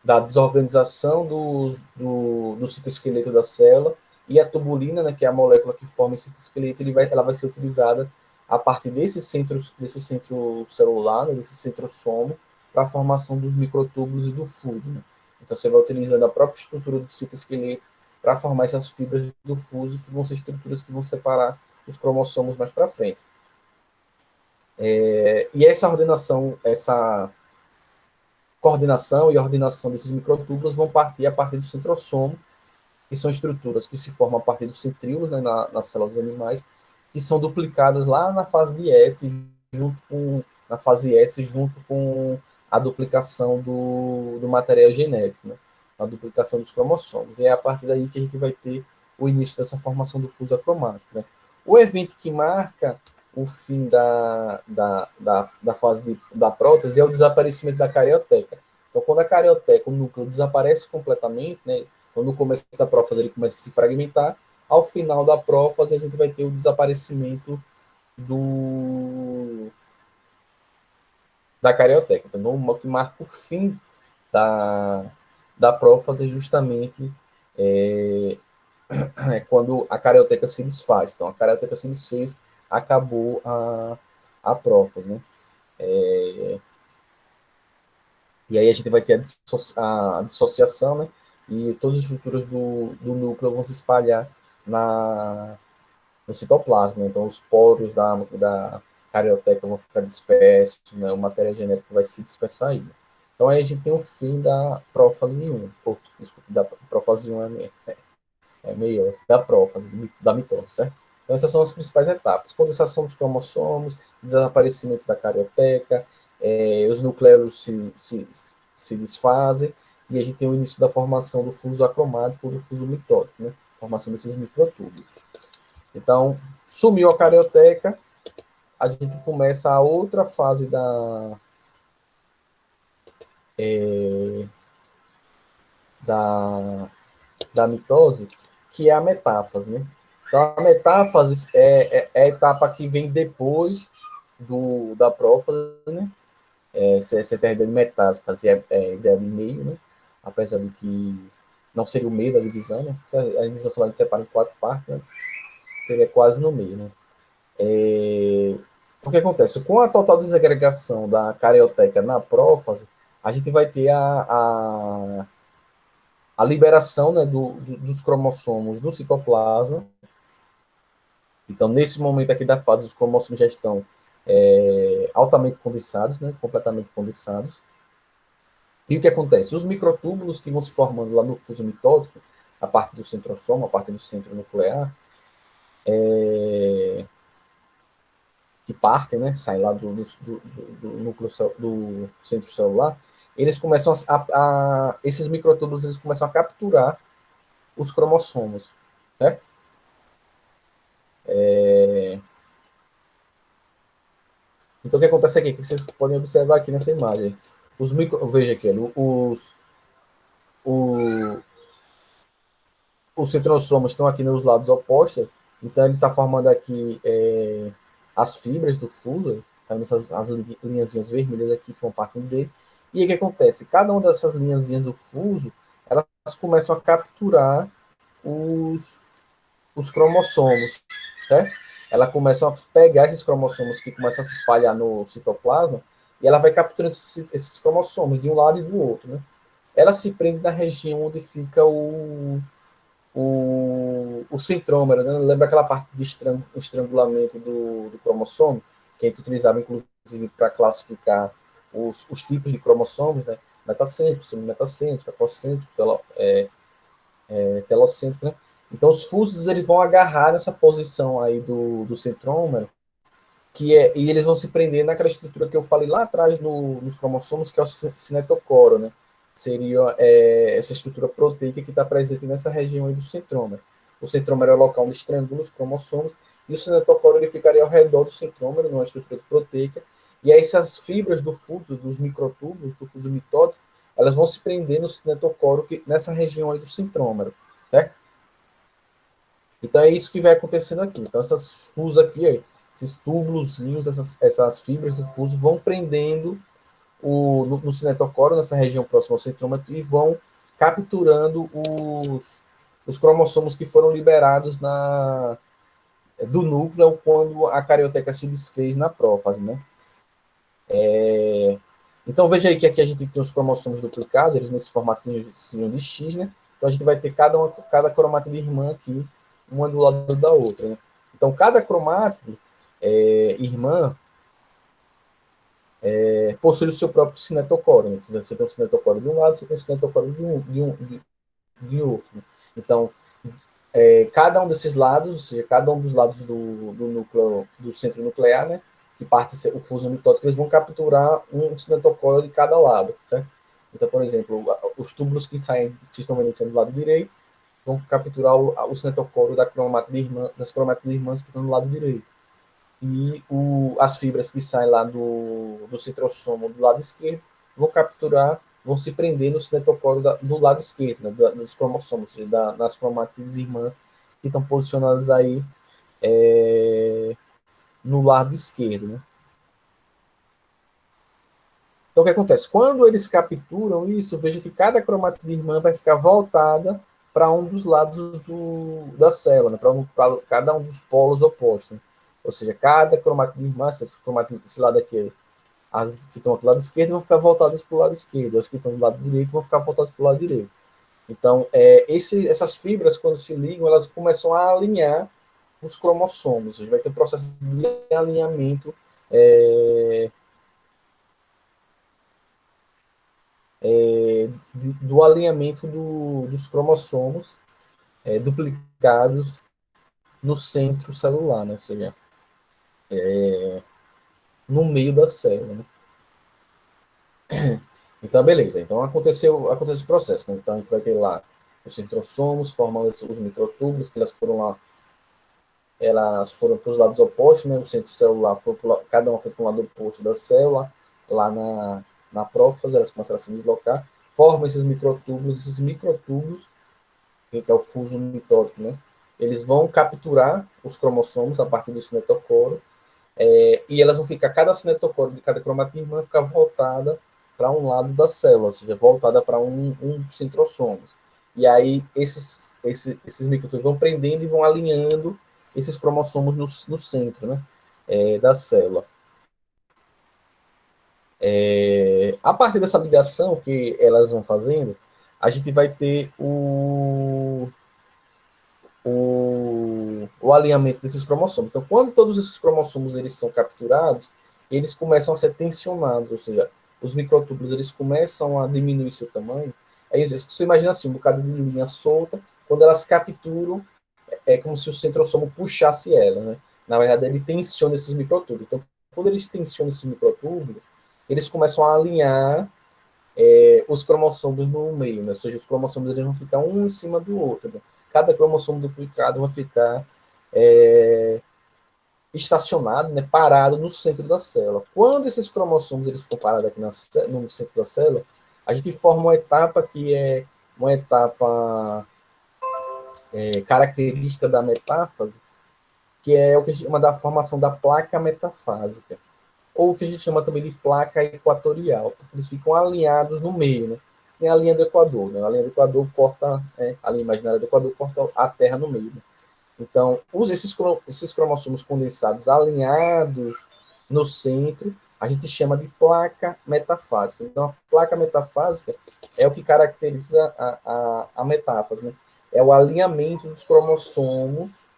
da desorganização do citoesqueleto da célula, e a tubulina, né, que é a molécula que forma esse citoesqueleto, ela vai ser utilizada a partir desse centro celular, né, desse centrosomo, para a formação dos microtúbulos e do fuso. Né? Então, você vai utilizando a própria estrutura do citoesqueleto para formar essas fibras do fuso, que vão ser estruturas que vão separar os cromossomos mais para frente. E essa ordenação, essa coordenação e ordenação desses microtúbulos vão partir a partir do centrosomo, que são estruturas que se formam a partir dos centríolos, né, nas células animais, que são duplicadas lá na fase de S, junto com a duplicação do material genético, né, a duplicação dos cromossomos. E é a partir daí que a gente vai ter o início dessa formação do fuso acromático. Né. O evento que marca o fim da fase da prótese é o desaparecimento da carioteca. Então, quando a carioteca, o núcleo, desaparece completamente, né, então, no começo da prófase, ele começa a se fragmentar. Ao final da prófase, a gente vai ter o desaparecimento da carioteca. Então, o que marca o fim da, da prófase é justamente quando a carioteca se desfaz. Então, a carioteca se desfez, acabou a prófase, né? E aí a gente vai ter a dissociação, né? E todas as estruturas do núcleo vão se espalhar no citoplasma. Então, os poros da carioteca vão ficar dispersos, né? O material genético vai se dispersar aí. Então, aí a gente tem o fim da prófase 1. Desculpa, da prófase 1 é meio da prófase, da mitose, certo? Então, essas são as principais etapas. Condensação dos cromossomos, desaparecimento da carioteca, os nucleolos se desfazem, e a gente tem o início da formação do fuso acromático ou do fuso mitótico, né? Formação desses microtúbulos. Então, sumiu a carioteca, a gente começa a outra fase da, da mitose, que é a metáfase, né? Então, a metáfase é a etapa que vem depois da prófase, né? Você tem a ideia de metáfase, fazia a ideia de meio, né? Apesar de que não seria o meio da divisão, né? A divisão somente separa em 4 partes, né? Seria quase no meio, né? O que acontece? Com a total desagregação da carioteca na prófase, a gente vai ter a liberação, né, dos cromossomos do citoplasma. Então, nesse momento aqui da fase, os cromossomos já estão altamente condensados, né, completamente condensados. E o que acontece? Os microtúbulos que vão se formando lá no fuso mitótico, a parte do centrosoma, a parte do centro nuclear, que partem, né, saem lá do núcleo do centro celular, eles começam esses microtúbulos eles começam a capturar os cromossomos, certo? Então, o que acontece aqui? Que vocês podem observar aqui nessa imagem. Veja aqui, o, os centrossomos estão aqui nos lados opostos, então ele está formando aqui as fibras do fuso, as linhazinhas vermelhas aqui que vão partindo dele. E aí o que acontece? Cada uma dessas linhazinhas do fuso, elas começam a capturar os cromossomos, certo? Ela começa a pegar esses cromossomos que começam a se espalhar no citoplasma e ela vai capturando esses cromossomos de um lado e do outro, né? Ela se prende na região onde fica o centrômero, né? Lembra aquela parte de estrangulamento do cromossomo, que a gente utilizava, inclusive, para classificar os tipos de cromossomos, né? Metacêntrico, semimetacêntrico, apocêntrico, telocêntrico, né? Então, os fusos eles vão agarrar nessa posição aí do centrômero, e eles vão se prender naquela estrutura que eu falei lá atrás nos cromossomos, que é o cinetocoro, né? Seria essa estrutura proteica que está presente nessa região aí do centrômero. O centrômero é o local onde estrangula os cromossomos, e o cinetocoro ele ficaria ao redor do centrômero, numa estrutura proteica, e aí essas fibras do fuso, dos microtúbulos, do fuso mitótico, elas vão se prender no cinetocoro, nessa região aí do centrômero, certo? Então é isso que vai acontecendo aqui. Então essas fusos aqui, esses túbulozinhos, essas fibras do fuso vão prendendo no cinetocoro, nessa região próxima ao centrômero, e vão capturando os cromossomos que foram liberados do núcleo quando a carioteca se desfez na prófase, né? Então veja aí que aqui a gente tem os cromossomos duplicados, eles nesse formato de X, né? Então a gente vai ter cada cromátide irmã aqui, uma do lado da outra, né? Então cada cromátide irmã possui o seu próprio cinetocoro, né? Você tem um cinetocoro de um lado, você tem um cinetocoro de outro, né? Então cada um desses lados, ou seja, cada um dos lados do núcleo, do centro nuclear, né, que parte o fuso mitótico, eles vão capturar um cinetocoro de cada lado, certo? Então, por exemplo, os túbulos que estão sendo do lado direito vão capturar o cinetocoro das cromátides irmãs que estão do lado direito. E as fibras que saem lá do citrossomo do lado esquerdo vão se prender no cinetocoro do lado esquerdo, né, dos cromossomos, das cromátides irmãs que estão posicionadas aí no lado esquerdo, né? Então, o que acontece? Quando eles capturam isso, veja que cada cromátide irmã vai ficar voltada para um dos lados da célula, né? Para cada um dos polos opostos. Né? Ou seja, cada cromátide irmã, esse lado aqui, as que estão do lado esquerdo vão ficar voltadas para o lado esquerdo, as que estão do lado direito vão ficar voltadas para o lado direito. Então, essas fibras, quando se ligam, elas começam a alinhar os cromossomos. A gente vai ter um processo de alinhamento do alinhamento dos cromossomos duplicados no centro celular, né? Ou seja, no meio da célula. Né? Então, beleza. Então, aconteceu esse processo. Né? Então, a gente vai ter lá os centrossomos formando os microtúbulos, que elas foram para os lados opostos, né? O centro celular cada uma foi para um lado oposto da célula, lá na prófase, elas começaram a se deslocar, formam esses microtúbulos, que é o fuso mitótico, né? Eles vão capturar os cromossomos a partir do cinetocoro, e elas vão ficar, cada cinetocoro de cada cromatina vai ficar voltada para um lado da célula, ou seja, voltada para um dos centrossomos. E aí esses microtúbulos vão prendendo e vão alinhando esses cromossomos no centro, né, da célula. A partir dessa ligação que elas vão fazendo, a gente vai ter o alinhamento desses cromossomos. Então, quando todos esses cromossomos eles são capturados, eles começam a ser tensionados, ou seja, os microtúbulos eles começam a diminuir seu tamanho. Aí você imagina assim, um bocado de linha solta, quando elas capturam, é como se o centrosomo puxasse ela, né? Na verdade, ele tensiona esses microtúbulos. Então, quando eles tensionam esses microtúbulos, eles começam a alinhar os cromossomos no meio, né? Ou seja, os cromossomos eles vão ficar um em cima do outro. Né? Cada cromossomo duplicado vai ficar estacionado, né, parado no centro da célula. Quando esses cromossomos eles ficam parados aqui no centro da célula, a gente forma uma etapa que é uma etapa característica da metáfase, que é o que a gente chama da formação da placa metafásica, ou o que a gente chama também de placa equatorial, porque eles ficam alinhados no meio, né? Tem a linha do Equador, né? A linha do Equador corta, a linha imaginária do Equador corta a Terra no meio. Né? Então, esses cromossomos condensados alinhados no centro, a gente chama de placa metafásica. Então, a placa metafásica é o que caracteriza a metáfase, né? É o alinhamento dos cromossomos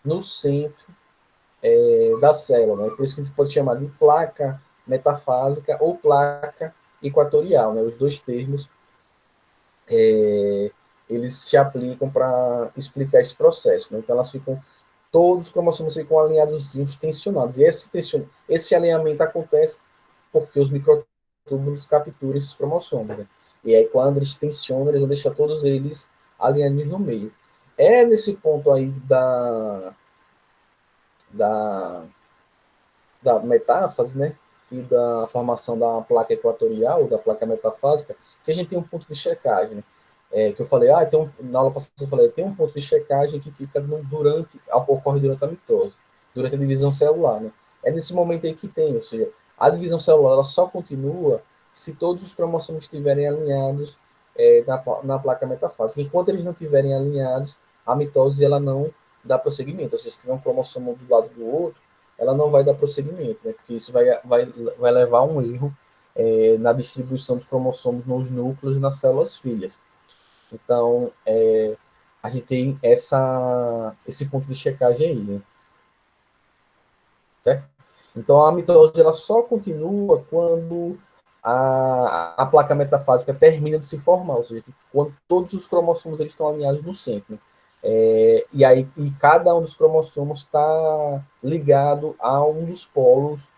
no centro da célula. Né? Por isso que a gente pode chamar de placa metafásica ou placa equatorial. Né? Os dois termos eles se aplicam para explicar esse processo. Né? Então, todos os cromossomos ficam alinhados, tensionados. E esse alinhamento acontece porque os microtúbulos capturam esses cromossomos. Né? E aí, quando eles tensionam, eles vão deixar todos eles alinhados no meio. É nesse ponto aí da da metáfase, né, e da formação da placa equatorial, da placa metafásica, que a gente tem um ponto de checagem, né? Que eu falei, na aula passada eu falei, tem um ponto de checagem que fica ocorre durante a mitose, durante a divisão celular, né? É nesse momento aí que tem, ou seja, a divisão celular ela só continua se todos os cromossomos estiverem alinhados na placa metafásica. Enquanto eles não estiverem alinhados, a mitose ela não dá prosseguimento. Ou seja, se tiver um cromossomo do lado do outro, ela não vai dar prosseguimento, né? Porque isso vai levar a um erro na distribuição dos cromossomos nos núcleos e nas células filhas. Então, a gente tem esse ponto de checagem aí, né? Certo? Então, a mitose ela só continua quando a placa metafásica termina de se formar, ou seja, quando todos os cromossomos eles estão alinhados no centro. Né? E cada um dos cromossomos está ligado a um dos polos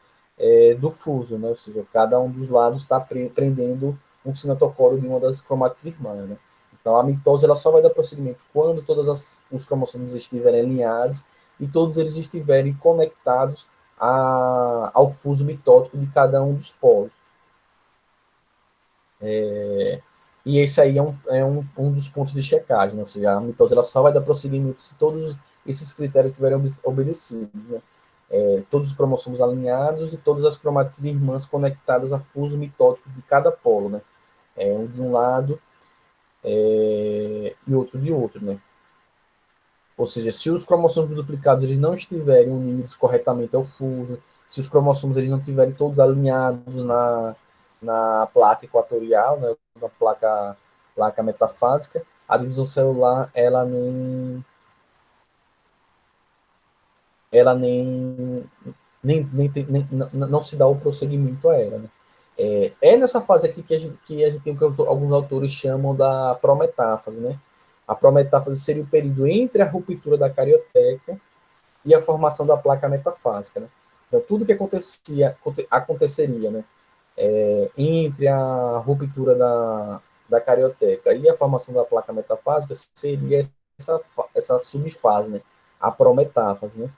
do fuso, né? Ou seja, cada um dos lados está prendendo um cinetocoro de uma das cromátides irmãs. Né? Então, a mitose ela só vai dar prosseguimento quando todos os cromossomos estiverem alinhados e todos eles estiverem conectados ao fuso mitótico de cada um dos polos. E esse aí é um dos pontos de checagem, né? Ou seja, a mitose ela só vai dar prosseguimento se todos esses critérios tiverem obedecidos. Né? Todos os cromossomos alinhados e todas as cromátides irmãs conectadas a fuso mitóticos de cada polo. Né? Um de um lado e outro de outro. Né? Ou seja, se os cromossomos duplicados eles não estiverem unidos corretamente ao fuso, se os cromossomos eles não estiverem todos alinhados na placa equatorial, né, na placa placa metafásica, a divisão celular, ela nem não se dá o prosseguimento a ela, né? É nessa fase aqui que a gente tem o que alguns autores chamam da prometáfase, né? A prometáfase seria o período entre a ruptura da carioteca e a formação da placa metafásica, né? Então, tudo que aconteceria, né? Entre a ruptura da carioteca e a formação da placa metafásica seria essa subfase, né? A prometáfase, né?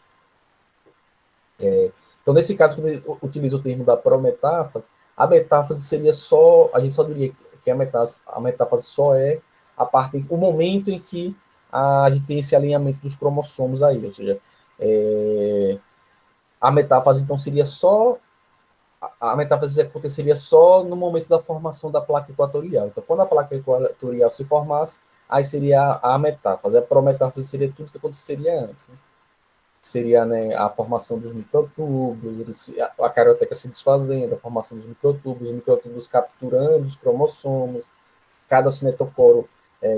Então, nesse caso, quando ele utiliza o termo da prometáfase, a metáfase seria só, a gente só diria que a metáfase só é o momento em que a gente tem esse alinhamento dos cromossomos aí, ou seja, a metáfase então seria só, a metáfase aconteceria só no momento da formação da placa equatorial. Então, quando a placa equatorial se formasse, aí seria a metáfase. A prometáfase seria tudo que aconteceria antes, né? Seria, né, a formação dos microtúbulos, a carioteca se desfazendo, a formação dos microtúbulos, os microtúbulos capturando os cromossomos, cada cinetocoro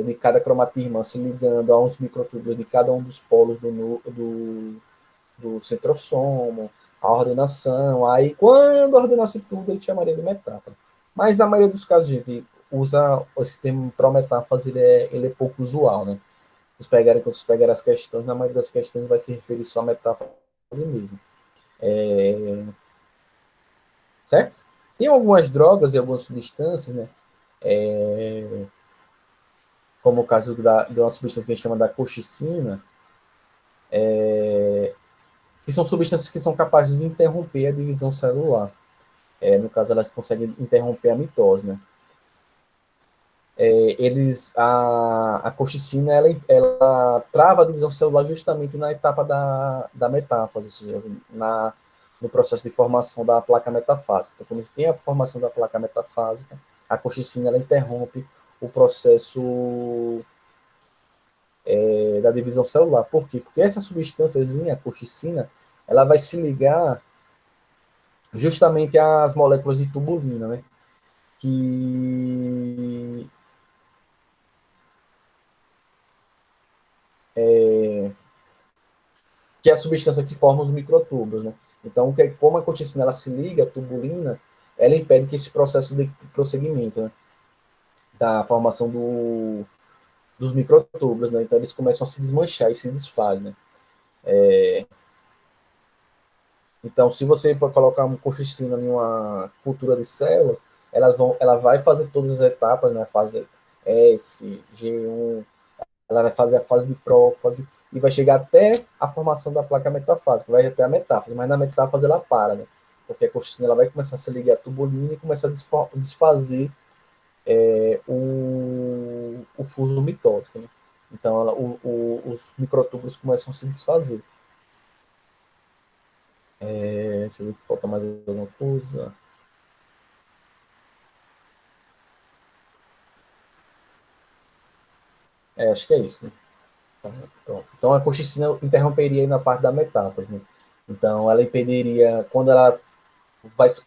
de cada cromatirmã se ligando a uns microtúbulos de cada um dos polos do centrosomo, a ordenação. Aí, quando ordenasse tudo, a gente chamaria de metáfase. Mas, na maioria dos casos, a gente usa esse termo prometáfase, ele é pouco usual, né? Quando vocês pegarem as questões, na maioria das questões vai se referir só a metáfase mesmo. Certo? Tem algumas drogas e algumas substâncias, né? Como o caso de uma substância que a gente chama da colchicina, que são substâncias que são capazes de interromper a divisão celular. No caso, elas conseguem interromper a mitose, né? A colchicina, ela trava a divisão celular justamente na etapa da metáfase, ou seja, no processo de formação da placa metafásica. Então, quando tem a formação da placa metafásica, a colchicina ela interrompe o processo da divisão celular. Por quê? Porque essa substânciazinha, a colchicina, ela vai se ligar justamente às moléculas de tubulina, né? Que que é a substância que forma os microtúbulos, né? Então, como a colchicina ela se liga à tubulina, ela impede que esse processo de prosseguimento, né, da formação dos microtúbulos, né? Então, eles começam a se desmanchar e se desfazem, né? Então, se você colocar uma colchicina em uma cultura de células, ela vai fazer todas as etapas, né? Fase S, G1, ela vai fazer a fase de prófase e vai chegar até a formação da placa metafásica, vai até a metáfase, mas na metáfase ela para, né? Porque a colchicina ela vai começar a se ligar à tubulina e começar a desfazer o fuso mitótico, né? Então os microtúbulos começam a se desfazer. Deixa eu ver se falta mais alguma coisa. Acho que é isso, né? Então a colchicina interromperia aí na parte da metáfase, né? Então ela impediria, quando ela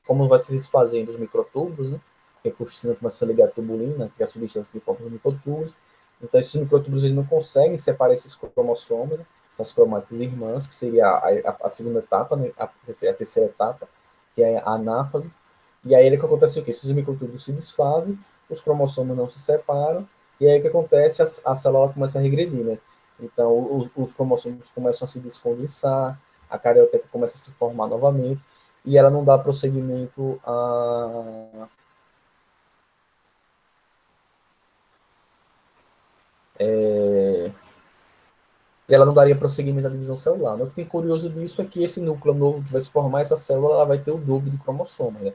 como vai se desfazendo os microtúbulos, né? Porque a colchicina começa a ligar a tubulina, que é a substância que forma os microtúbulos. Então esses microtúbulos eles não conseguem separar esses cromossomos, né? Essas cromátides irmãs, que seria a segunda etapa, né? A terceira etapa, que é a anáfase. E aí o que acontece é o quê? Esses microtúbulos se desfazem, os cromossomos não se separam, e aí o que acontece? A célula começa a regredir, né? Então, os cromossomos começam a se descondensar, a carioteca começa a se formar novamente, e ela não dá prosseguimento ela não daria prosseguimento à divisão celular. O que tem curioso disso é que esse núcleo novo que vai se formar, essa célula, ela vai ter o dobro de cromossomo, né?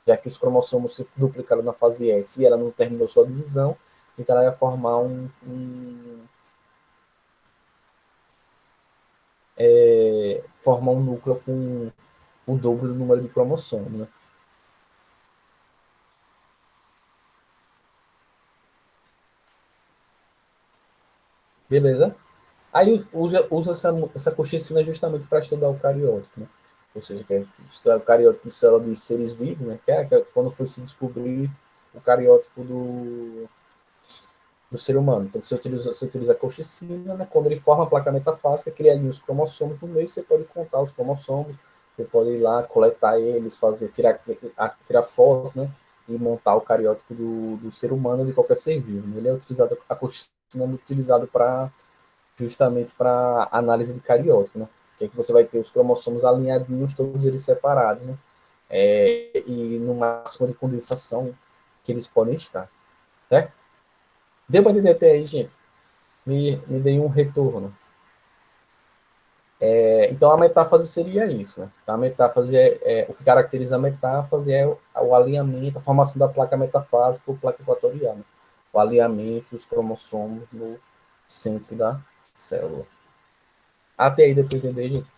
Já que os cromossomos se duplicaram na fase S e ela não terminou sua divisão, então ela vai formar formar um núcleo com o dobro do número de cromossomos, né? Beleza? Aí usa essa colchicina justamente para estudar o cariótipo, né? Ou seja, que é estudar o cariótipo de célula de seres vivos, né? Que é quando foi se descobrir o cariótipo do ser humano. Então, você utiliza a colchicina, né? Quando ele forma a placa metafásica, cria ali os cromossomos no meio, você pode contar os cromossomos, você pode ir lá, coletar eles, tirar fotos, né? E montar o cariótipo do ser humano de qualquer ser vivo. Ele é utilizado, a colchicina é utilizado para justamente para análise de cariótipo, né? Que é que você vai ter os cromossomos alinhadinhos, todos eles separados, né? E no máximo de condensação que eles podem estar, certo? Deu para entender até aí, gente? Me dei um retorno. Então, a metáfase seria isso, né? A metáfase o que caracteriza a metáfase é o alinhamento, a formação da placa metafásica ou placa equatorial, né? O alinhamento dos cromossomos no centro da célula. Até aí, depois de entender, gente,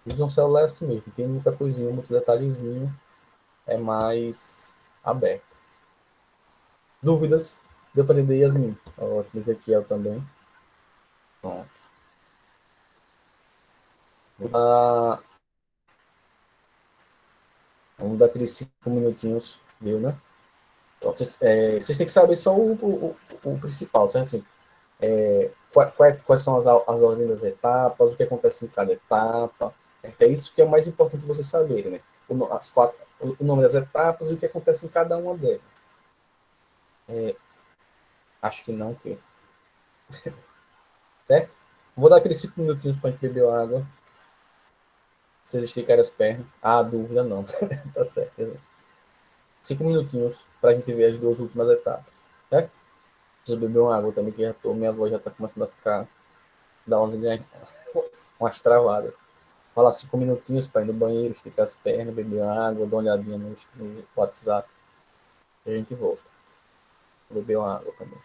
divisão celular é assim mesmo, tem muita coisinha, muito detalhezinho, é mais aberto. Dúvidas? Deu para entender, Yasmin? Ótimo, Ezequiel também. Pronto. Ah, vamos dar aqueles 5 minutinhos, deu, né? Pronto, vocês têm que saber só o principal, certo? Quais são as ordens das etapas, o que acontece em cada etapa. É isso que é o mais importante vocês saberem, né? O nome das etapas e o que acontece em cada uma delas. Acho que não, que certo? Vou dar aqueles 5 minutinhos para a gente beber água. Vocês esticarem as pernas. Ah, dúvida não. Tá certo. 5 minutinhos para a gente ver as duas últimas etapas. Certo? Preciso beber uma água também, que minha voz já está começando a ficar. Dar umas travadas. Falar 5 minutinhos para ir no banheiro, esticar as pernas, beber água, dar uma olhadinha no WhatsApp. E a gente volta. Vou beber uma água também.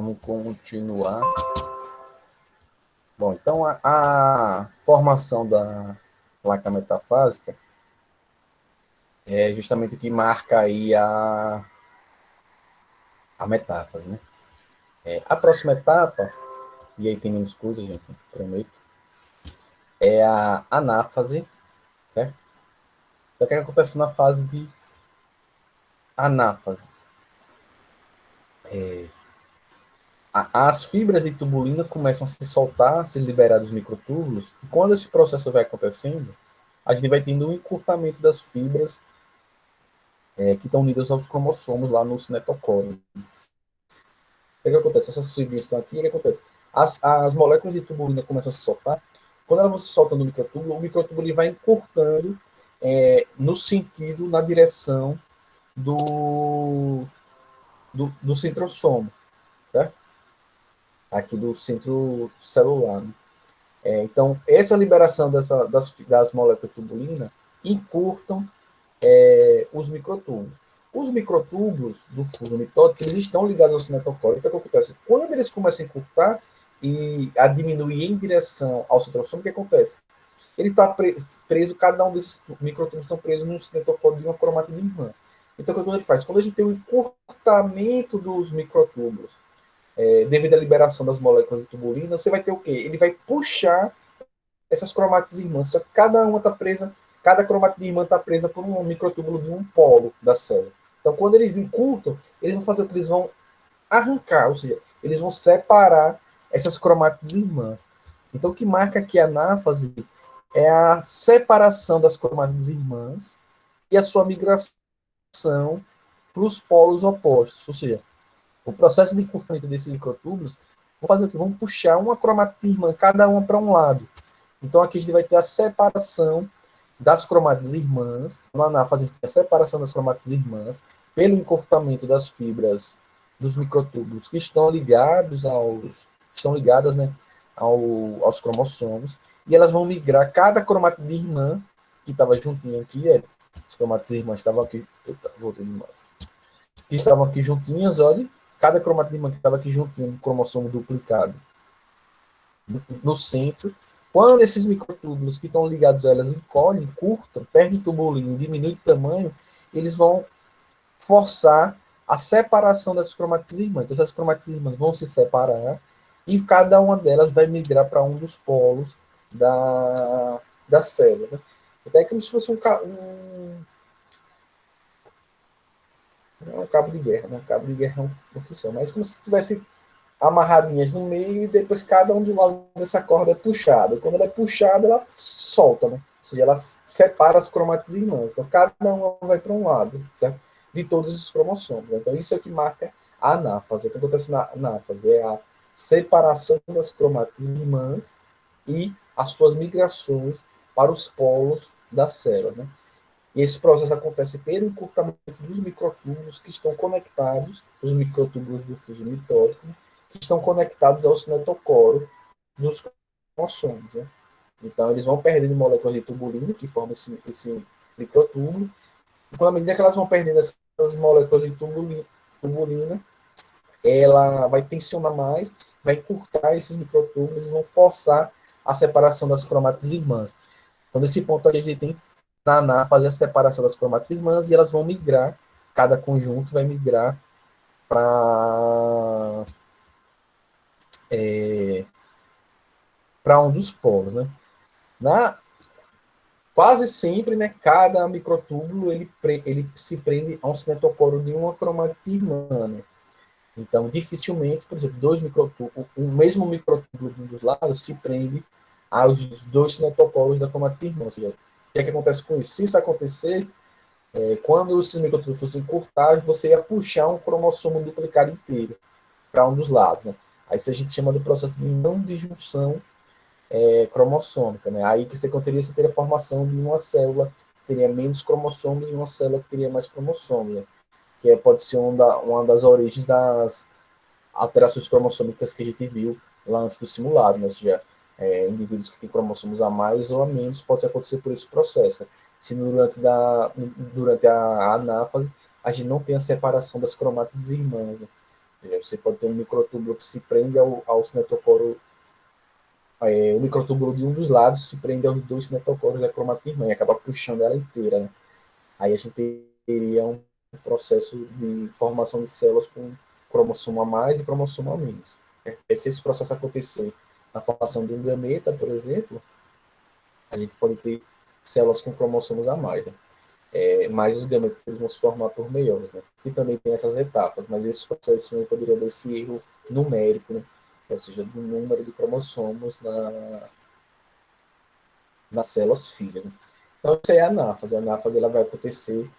Vamos continuar. Bom, então a formação da placa metafásica é justamente o que marca aí a metáfase, né? A próxima etapa, e aí tem menos coisas, gente, prometo, é a anáfase, certo? Então, o que acontece na fase de anáfase? As fibras de tubulina começam a se soltar, a ser liberados os microtúbulos, e quando esse processo vai acontecendo, a gente vai tendo um encurtamento das fibras que estão unidas aos cromossomos lá no cinetocoro. O que acontece? Essas fibras estão aqui, o que acontece? As moléculas de tubulina começam a se soltar, quando elas vão se soltando no microtúbulo, o microtúbulo ele vai encurtando no sentido, na direção do centrosomo, certo? Aqui do centro celular. Né? Então, essa liberação das moléculas de tubulina encurtam os microtúbulos. Os microtúbulos do fuso mitótico, eles estão ligados ao cinetocoro. Então, o que acontece? Quando eles começam a encurtar e a diminuir em direção ao centrossomo, o que acontece? Ele está preso, cada um desses microtúbulos estão presos no cinetocoro de uma cromatida irmã. Então, o que ele faz? Quando a gente tem um encurtamento dos microtúbulos, devido à liberação das moléculas de tubulina, você vai ter o quê? Ele vai puxar essas cromátides irmãs, só que cada uma está presa, cada cromatida irmã está presa por um microtúbulo de um polo da célula. Então, quando eles encurtam, eles vão fazer o que? Eles vão arrancar, ou seja, eles vão separar essas cromátides irmãs. Então, o que marca aqui a anáfase é a separação das cromátides irmãs e a sua migração para os polos opostos, ou seja, o processo de encurtamento desses microtúbulos vão fazer o que? Vão puxar uma cromatida irmã, cada uma para um lado. Então, aqui a gente vai ter a separação das cromátides irmãs, na anáfase tem a separação das cromátides irmãs, pelo encurtamento das fibras dos microtúbulos que estão ligadas, né, aos cromossomos, e elas vão migrar, cada cromatida irmã, que estava juntinha aqui, as cromátides irmãs estavam aqui, voltei demais, que estavam aqui juntinhas, olha, cada cromatida irmã que estava aqui juntinha do cromossomo duplicado, no centro. Quando esses microtúbulos que estão ligados a elas encolhem, curtam, perdem tubulina, diminuem de tamanho, eles vão forçar a separação das cromátides irmãs. Então, essas cromátides irmãs vão se separar e cada uma delas vai migrar para um dos polos da célula. Né? Então, é como se fosse um cabo de guerra. Né? Um cabo de guerra não funciona, mas como se tivesse amarradinhas no meio e depois cada um do lado dessa corda é puxado. Quando ela é puxada, ela solta, né? Ou seja, ela separa as cromátides irmãs. Então, cada uma vai para um lado, certo? De todos os cromossomos. Então, isso é o que marca a anáfase. O que acontece na anáfase é a separação das cromátides irmãs e as suas migrações para os polos da célula, né? E esse processo acontece pelo encurtamento dos microtúbulos que estão conectados, os microtúbulos do fuso mitótico, né? Que estão conectados ao cinetocoro dos cromossomos. Né? Então, eles vão perdendo moléculas de tubulina, que formam esse microtúbulo, e com a medida que elas vão perdendo essas moléculas de tubulina, ela vai tensionar mais, vai encurtar esses microtúbulos e vão forçar a separação das cromátides irmãs. Então, nesse ponto, a gente tem na fazer a separação das cromátides irmãs e elas vão migrar, cada conjunto vai migrar para um dos polos, né? Quase sempre, né, cada microtúbulo ele se prende a um cinetocoro de uma cromatida irmã. Né? Então, dificilmente, por exemplo, o mesmo microtúbulo de um dos lados se prende aos dois cinetocoros da cromatida irmã. Ou seja, o que é que acontece com isso? Se isso acontecer, quando esses microtúbulos fossem encurtados, você ia puxar um cromossomo duplicado inteiro para um dos lados. Né? Aí isso a gente chama do processo de não disjunção cromossômica. Né? Aí que você teria a formação de uma célula que teria menos cromossomos e uma célula que teria mais cromossomos. Né? Que pode ser uma das origens das alterações cromossômicas que a gente viu lá antes do simulado. Né? Ou seja, indivíduos que têm cromossomos a mais ou a menos, pode acontecer por esse processo. Né? Se durante a anáfase a gente não tem a separação das cromátides irmãs, né? Você pode ter um microtúbulo que se prende ao cinetocoro, o microtúbulo de um dos lados se prende aos dois cinetocoros da cromatirmã e acaba puxando ela inteira, né? Aí a gente teria um processo de formação de células com cromossomo a mais e cromossomo a menos. Se esse processo acontecer na formação de um gameta, por exemplo, a gente pode ter células com cromossomos a mais, né? Mas os gametas eles vão se formar por meiose, né? E também tem essas etapas, mas esse processo não poderia dar esse erro numérico, né? Ou seja, do número de cromossomos nas células filhas, né? Então, isso aí é a anáfase. A anáfase ela vai acontecer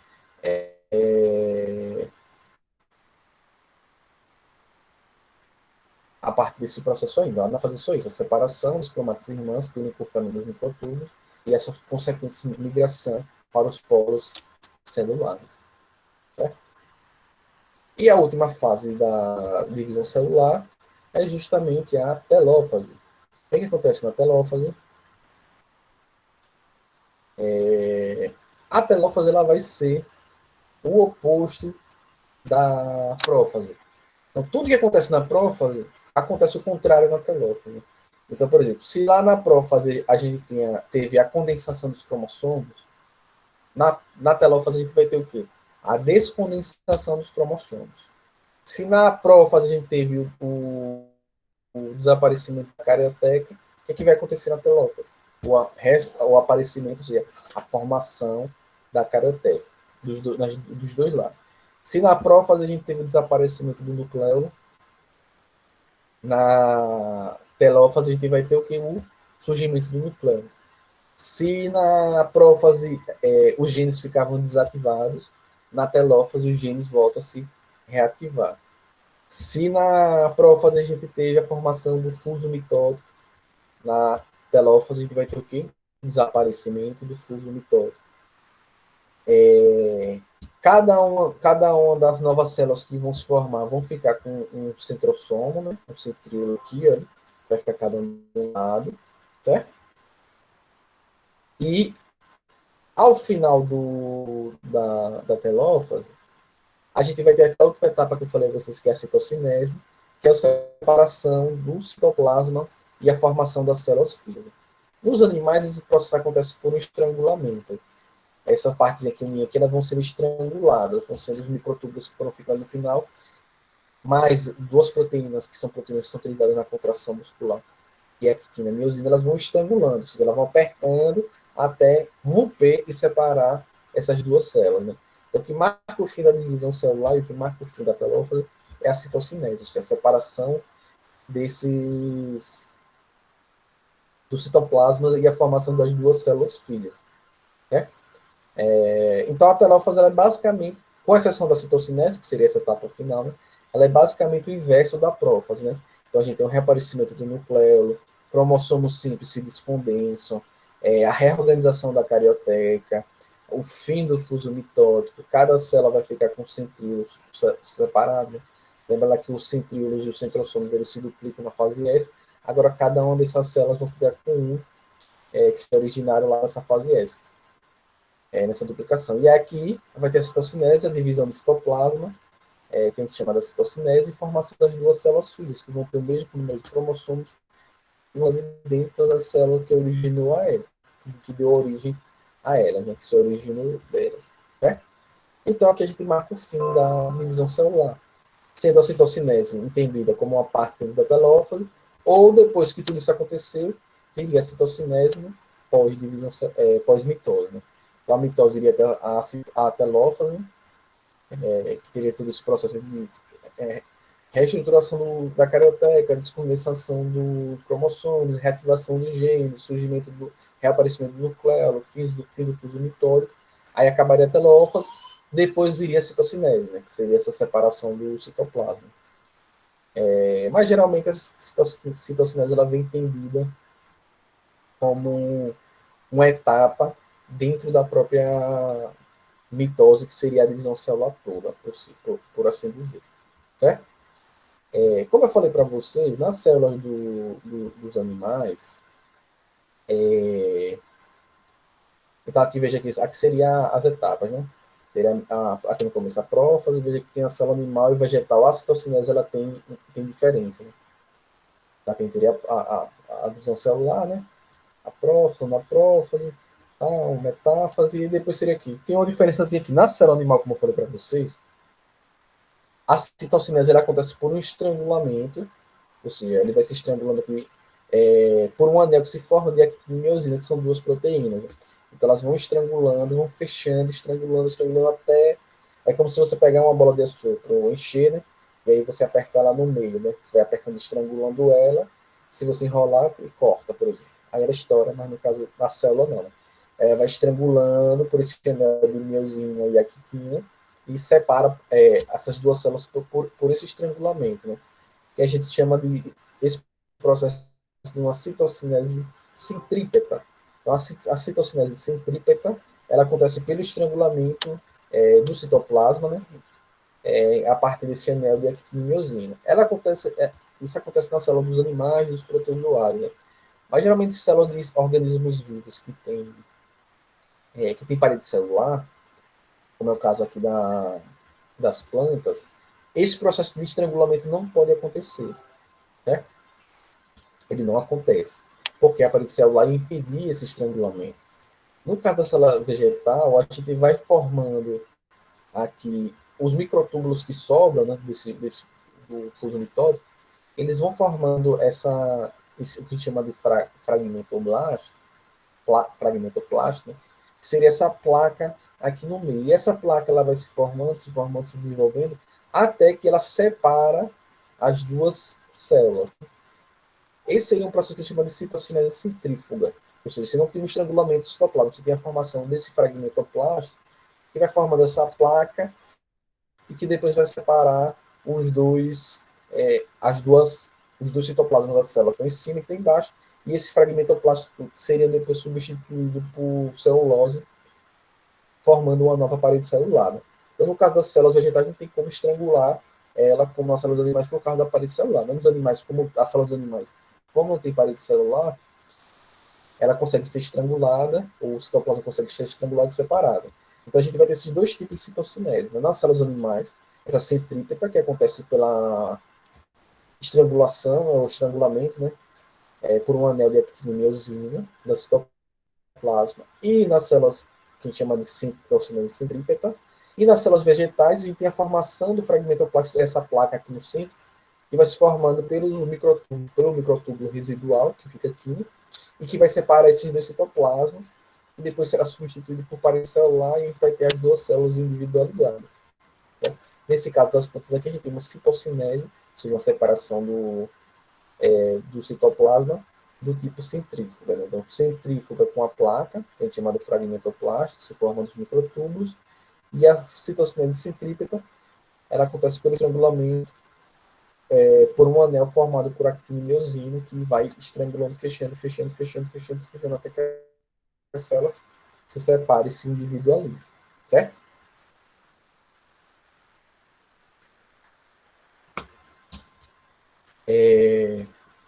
a partir desse processo ainda. A anáfase é só isso, a separação dos cromatas irmãs pelo encurtamento dos microtúbulos e essa consequente migração para os polos celulares. Certo? E a última fase da divisão celular é justamente a telófase. O que acontece na telófase? A telófase ela vai ser o oposto da prófase. Então, tudo que acontece na prófase, acontece o contrário na telófase. Então, por exemplo, se lá na prófase a gente teve a condensação dos cromossomos, na telófase a gente vai ter o quê? A descondensação dos cromossomos. Se na prófase a gente teve o desaparecimento da carioteca, o que, é que vai acontecer na telófase? O aparecimento, ou seja, a formação da carioteca, dos dois lados. Se na prófase a gente teve o desaparecimento do nucleolo, na telófase a gente vai ter o que? O surgimento do nucleolo. Se na prófase os genes ficavam desativados, na telófase os genes voltam a se reativar. Se na prófase a gente teve a formação do fuso mitótico, na telófase a gente vai ter o quê? Desaparecimento do fuso mitótico. Cada uma das novas células que vão se formar vão ficar com um centrosomo, né? Um centríolo aqui, ó, vai ficar cada um de um lado, certo? E ao final da telófase, a gente vai ter aquela outra etapa que eu falei a vocês, que é a citocinese, que é a separação do citoplasma e a formação das células filhas. Nos animais, esse processo acontece por um estrangulamento. Essas partes aqui, aqui elas vão sendo estranguladas, vão sendo os microtúbulos que foram ficando no final, mais duas proteínas, que são proteínas que são utilizadas na contração muscular, e a actina e a miosina, elas vão estrangulando, ou seja, elas vão apertando até romper e separar essas duas células. Né? Então, o que marca o fim da divisão celular e o que marca o fim da telófase é a citocinese, é a separação do citoplasma e a formação das duas células filhas. Né? Então, a telófase é basicamente, com exceção da citocinese, que seria essa etapa final, né? Ela é basicamente o inverso da prófase. Né? Então, a gente tem o reaparecimento do nucleolo, cromossomos simples se descondensam, a reorganização da carioteca, o fim do fuso mitótico, cada célula vai ficar com centríolos separados. Lembra lá que os centríolos e os centrossomos eles se duplicam na fase S, agora cada uma dessas células vão ficar com um que se originaram lá nessa fase S, nessa duplicação. E aqui vai ter a citocinese, a divisão do citoplasma, que a gente chama da citocinese, e formação das duas células filhas, que vão ter o mesmo número de cromossomos, umas idênticas à célula que originou a ela, que deu origem a elas, né, que se originou delas. Certo? Então, aqui a gente marca o fim da divisão celular, sendo a citocinese entendida como uma parte da telófase, ou depois que tudo isso aconteceu, viria a citocinese, né, pós-divisão, pós-mitose. Né? Então, a mitose iria até a telófase, que teria todo esse processo de reestruturação da carioteca, descondensação dos cromossomos, reativação de genes, surgimento do reaparecimento do nucleolo, fim do fuso mitótico, aí acabaria a telófase, depois viria a citocinese, né, que seria essa separação do citoplasma. Mas geralmente a citocinese ela vem entendida como uma etapa dentro da própria mitose, que seria a divisão celular toda, por assim dizer. Certo? Como eu falei para vocês, nas células dos animais, então aqui veja aqui seria as etapas, né? Teria aqui no começo a prófase, veja que tem a célula animal e vegetal. A citocinese ela tem diferença. Né? Tá? Quem teria a divisão celular, né? A prófase, na prófase, tal, metáfase, e depois seria aqui. Tem uma diferençazinha aqui. Na célula animal, como eu falei para vocês, a citocinese ela acontece por um estrangulamento, ou seja, ele vai se estrangulando aqui por um anel que se forma de actina e miosina, que são duas proteínas. Né? Então elas vão estrangulando, vão fechando, estrangulando, estrangulando até. É como se você pegar uma bola de açúcar, encher, né? E aí você apertar lá no meio, né? Você vai apertando, estrangulando ela. Se você enrolar, e corta, por exemplo. Aí ela estoura, mas no caso da célula não. Né? Ela vai estrangulando por esse anel de miosina e actina e separa essas duas células por esse estrangulamento, né? Que a gente chama de esse processo de uma citocinese centrípeta. Então, a citocinese centrípeta ela acontece pelo estrangulamento do citoplasma, né? A partir desse anel de actina e miosina. Isso acontece na célula dos animais, dos protozoários, né? Mas geralmente células de organismos vivos que tem parede celular, como é o caso aqui das plantas, esse processo de estrangulamento não pode acontecer, né? Ele não acontece, porque a parede celular impedir esse estrangulamento. No caso da célula vegetal, a gente vai formando aqui os microtúbulos que sobram, né, do fuso mitótico, eles vão formando o que a gente chama de fragmentoplástico, né, que seria essa placa aqui no meio. E essa placa ela vai se formando, se formando, se desenvolvendo, até que ela separa as duas células. Esse seria um processo que a gente chama de citocinese centrífuga. Ou seja, você não tem um estrangulamento do citoplasma, você tem a formação desse fragmentoplástico que vai formando essa placa e que depois vai separar os dois, os dois citoplasmas da célula, que estão em cima e que estão embaixo, e esse fragmentoplástico seria depois substituído por celulose, formando uma nova parede celular. Né? Então, no caso das células vegetais, não tem como estrangular ela como nas células dos animais por causa da parede celular. Nos animais, como a célula dos animais, como não tem parede celular, ela consegue ser estrangulada, ou o citoplasma consegue ser estrangulado e separado. Então a gente vai ter esses dois tipos de citocinese. Né? Nas células animais, essa centrípeta, que acontece pela estrangulação ou estrangulamento, né? Por um anel de actinimiosina da citoplasma. E nas células que a gente chama de citocinese centrípeta. E nas células vegetais, a gente tem a formação do fragmentoplástico, essa placa aqui no centro, que vai se formando pelo microtúbulo residual, que fica aqui, e que vai separar esses dois citoplasmas, e depois será substituído por parede celular, e a gente vai ter as duas células individualizadas. Né? Nesse caso das plantas aqui, a gente tem uma citocinese, ou seja, uma separação do citoplasma do tipo centrífuga. Né? Então, centrífuga com a placa, que a gente chama de fragmentoplástico, que se forma dos microtúbulos, e a citocinese centrípeta, ela acontece pelo estrangulamento por um anel formado por actina e miosina, que vai estrangulando, fechando, fechando, fechando, fechando, fechando, até que a célula se separa e se individualiza. Certo?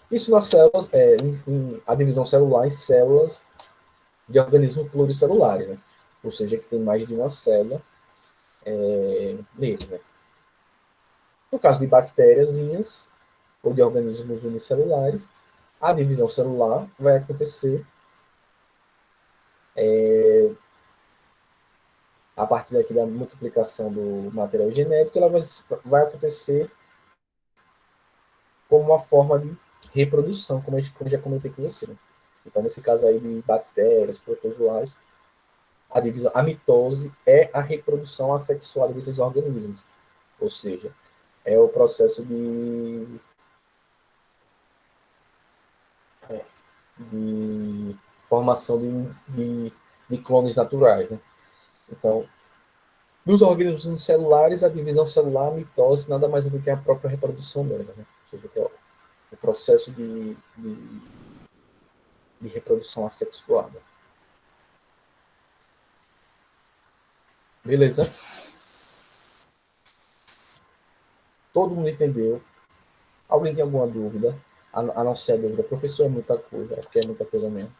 Isso nas células, a divisão celular em células de organismos pluricelulares, né? Ou seja, que tem mais de uma célula nele. Né? No caso de bactérias ou de organismos unicelulares, a divisão celular vai acontecer a partir daqui da multiplicação do material genético, ela vai acontecer como uma forma de reprodução, como eu já comentei com você. Então, nesse caso aí de bactérias, protozoários, a mitose é a reprodução assexuada desses organismos. Ou seja, é o processo de formação de clones naturais. Né? Então, nos organismos unicelulares, a divisão celular, a mitose, nada mais é do que a própria reprodução dela. Né? Ou seja, que é o processo de reprodução assexuada. Beleza? Todo mundo entendeu? Alguém tem alguma dúvida? A não ser a dúvida, professor, é muita coisa, é porque é muita coisa mesmo.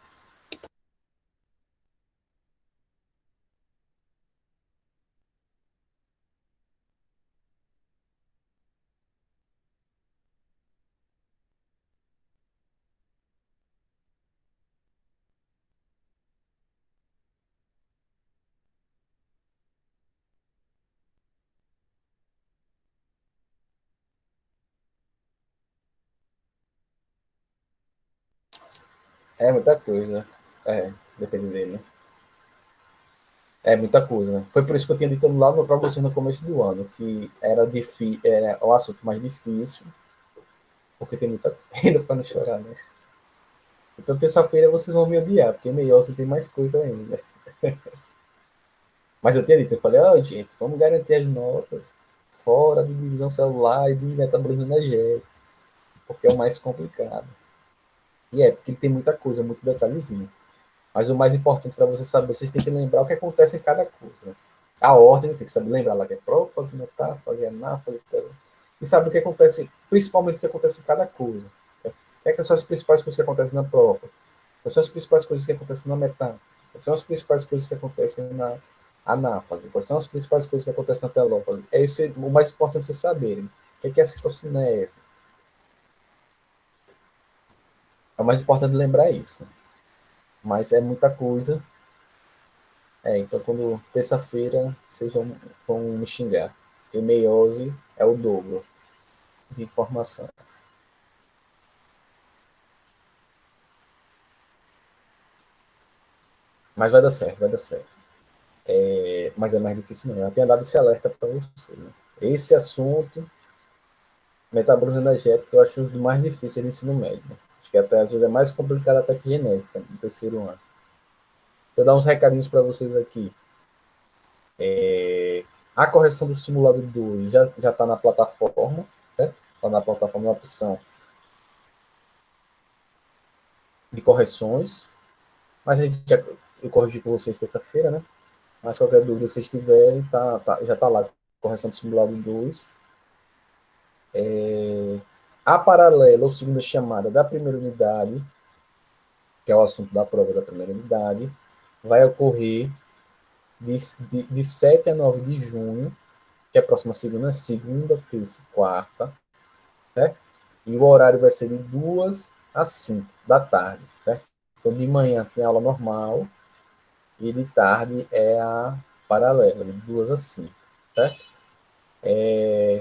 É muita coisa. É, depende dele, né? É muita coisa, né? Foi por isso que eu tinha dito lá para vocês no começo do ano, que era o assunto mais difícil, porque tem muita ainda para não chorar, né? Então, terça-feira vocês vão me odiar, porque melhor você tem mais coisa ainda. Mas eu tinha dito, eu falei, ó, gente, vamos garantir as notas fora de divisão celular e de metabolismo energético, porque é o mais complicado. E é, porque ele tem muita coisa, muito detalhezinho. Mas o mais importante para você saber, vocês têm que lembrar o que acontece em cada coisa. Né? A ordem, tem que saber lembrar lá que é prófase, metáfase, anáfase, e sabe o que acontece, principalmente o que acontece em cada coisa. São as principais coisas que acontecem na prófase? Quais são as principais coisas que acontecem na metáfase? Quais são as principais coisas que acontecem na anáfase? Quais são as principais coisas que acontecem na telófase? É isso o mais importante vocês saberem. O que é a citocinese? É o mais importante lembrar isso. Né? Mas é muita coisa. Então quando terça-feira vocês vão me xingar. Porque meiose é o dobro de informação. Mas vai dar certo, vai dar certo. Mas é mais difícil mesmo. Eu tenho dado esse alerta para você. Né? Esse assunto, metabolismo energético, eu acho um dos mais difíceis do ensino médio. Né? Acho que até às vezes é mais complicado até que genética no terceiro ano. Vou dar uns recadinhos para vocês aqui. A correção do simulado 2 já está na plataforma, certo? Está na plataforma, na opção de correções. Mas eu corrigi com vocês terça-feira, né? Mas qualquer dúvida que vocês tiverem, já está lá. Correção do simulado 2. A paralela, ou segunda chamada da primeira unidade, que é o assunto da prova da primeira unidade, vai ocorrer de 7 a 9 de junho, que é a próxima segunda, terça e quarta, né? E o horário vai ser de 2 a 5 da tarde, certo? Então, de manhã tem aula normal e de tarde é a paralela, de 2 a 5, certo?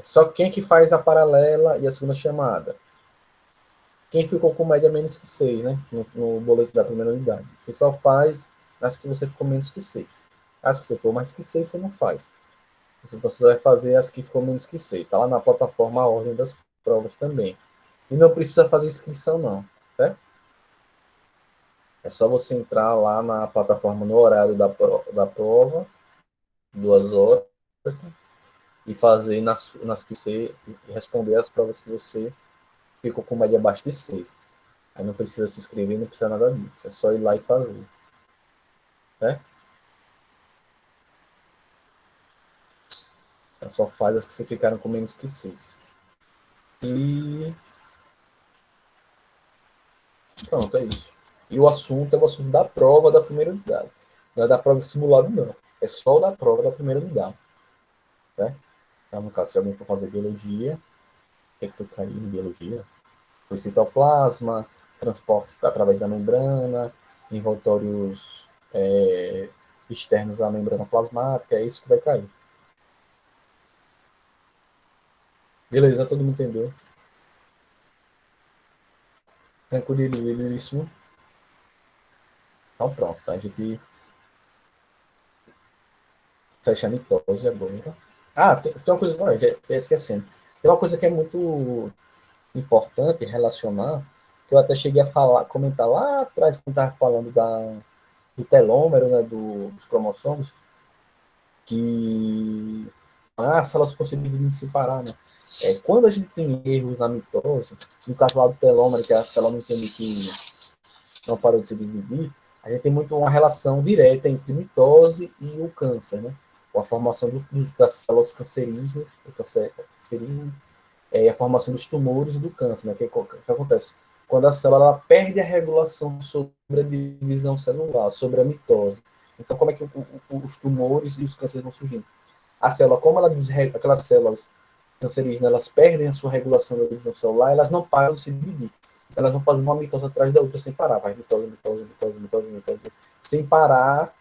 Só quem que faz a paralela e a segunda chamada? Quem ficou com média menos que 6, né? No boleto da primeira unidade. Você só faz as que você ficou menos que 6. As que você for mais que 6, você não faz. Então você vai fazer as que ficou menos que 6. Está lá na plataforma a ordem das provas também. E não precisa fazer inscrição, não. Certo? É só você entrar lá na plataforma no horário da prova, 2 horas, e fazer nas que você e responder as provas que você ficou com média abaixo de 6. Aí não precisa se inscrever, não precisa nada disso. É só ir lá e fazer. Certo? Então só faz as que você ficaram com menos que 6. E pronto, é isso. E o assunto é o assunto da prova da primeira unidade. Não é da prova simulada, não. É só o da prova da primeira unidade. Certo? Então, no caso, se alguém for fazer biologia, o que é que foi cair em biologia? Foi citoplasma, transporte através da membrana, envoltórios externos à membrana plasmática, é isso que vai cair. Beleza, todo mundo entendeu. Tranquilíssimo. Então pronto, a gente fecha a mitose agora. Tem uma coisa, não, já esquecendo. Tem uma coisa que é muito importante relacionar, que eu até cheguei a comentar lá atrás, quando estava falando do telômero, né, dos cromossomos, que as células conseguem se parar, né? Quando a gente tem erros na mitose, no caso lá do telômero, que a célula não entende que não parou de se dividir, a gente tem muito uma relação direta entre mitose e o câncer, né? Com a formação das células cancerígenas, e a formação dos tumores e do câncer, né? Que acontece? Quando a célula ela perde a regulação sobre a divisão celular, sobre a mitose. Então, como é que os tumores e os cânceres vão surgindo? A célula, como ela aquelas células cancerígenas, elas perdem a sua regulação da divisão celular, elas não param de se dividir. Elas vão fazendo uma mitose atrás da outra sem parar. Vai mitose, sem parar,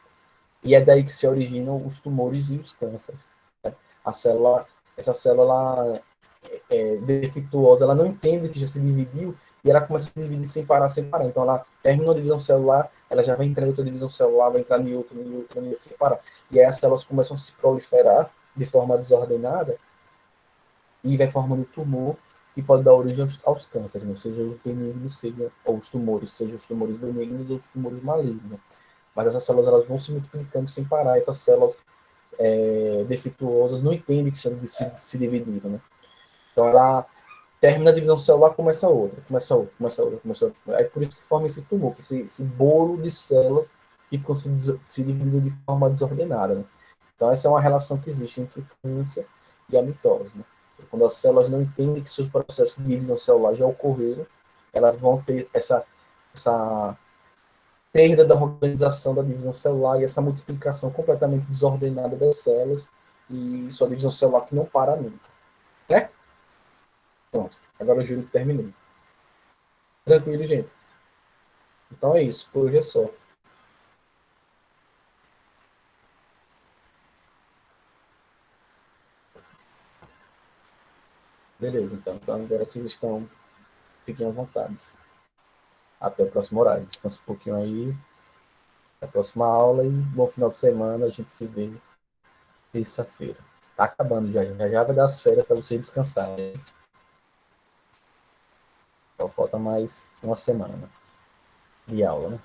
e é daí que se originam os tumores e os cânceres. Né? Essa célula defeituosa, ela não entende que já se dividiu e ela começa a se dividir sem parar, sem parar. Então ela termina uma divisão celular, ela já vai entrar em outra divisão celular, vai entrar em outra, em outra, em outra, sem parar. E aí as células começam a se proliferar de forma desordenada e vai formando tumor que pode dar origem aos cânceres, né? Seja os benignos, seja ou os tumores, seja os tumores benignos ou os tumores malignos. Mas essas células elas vão se multiplicando sem parar. Essas células defeituosas não entendem que estão se dividindo, né? Então ela termina a divisão celular, começa outra, começa outra, começa outra, começa outra. Aí por isso que forma esse tumor, esse bolo de células que ficam se dividindo de forma desordenada, né? Então essa é uma relação que existe entre o câncer e a mitose, né? Quando as células não entendem que seus processos de divisão celular já ocorreram, elas vão ter essa perda da organização da divisão celular e essa multiplicação completamente desordenada das células e sua divisão celular que não para nunca. Certo? Pronto. Agora eu juro que terminei. Tranquilo, gente. Então é isso. Por hoje é só. Beleza, então. Então agora vocês estão. Fiquem à vontade. Até o próximo horário. Descansa um pouquinho aí. Até a próxima aula e bom final de semana. A gente se vê terça-feira. Tá acabando já. Já vai dar as férias para vocês descansarem. Então falta mais uma semana de aula, né?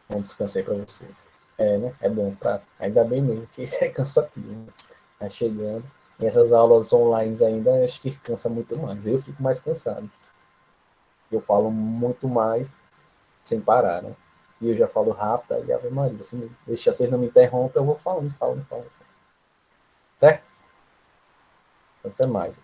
Um descanso aí para vocês. É, né? É bom para. Ainda bem mesmo, que é cansativo. Né? Tá chegando. E essas aulas online ainda acho que cansa muito mais. Eu fico mais cansado. Eu falo muito mais sem parar, né? E eu já falo rápido, aí Ave Maria, se deixar vocês não me interrompem, eu vou falando, falando, falando. Certo? Até mais.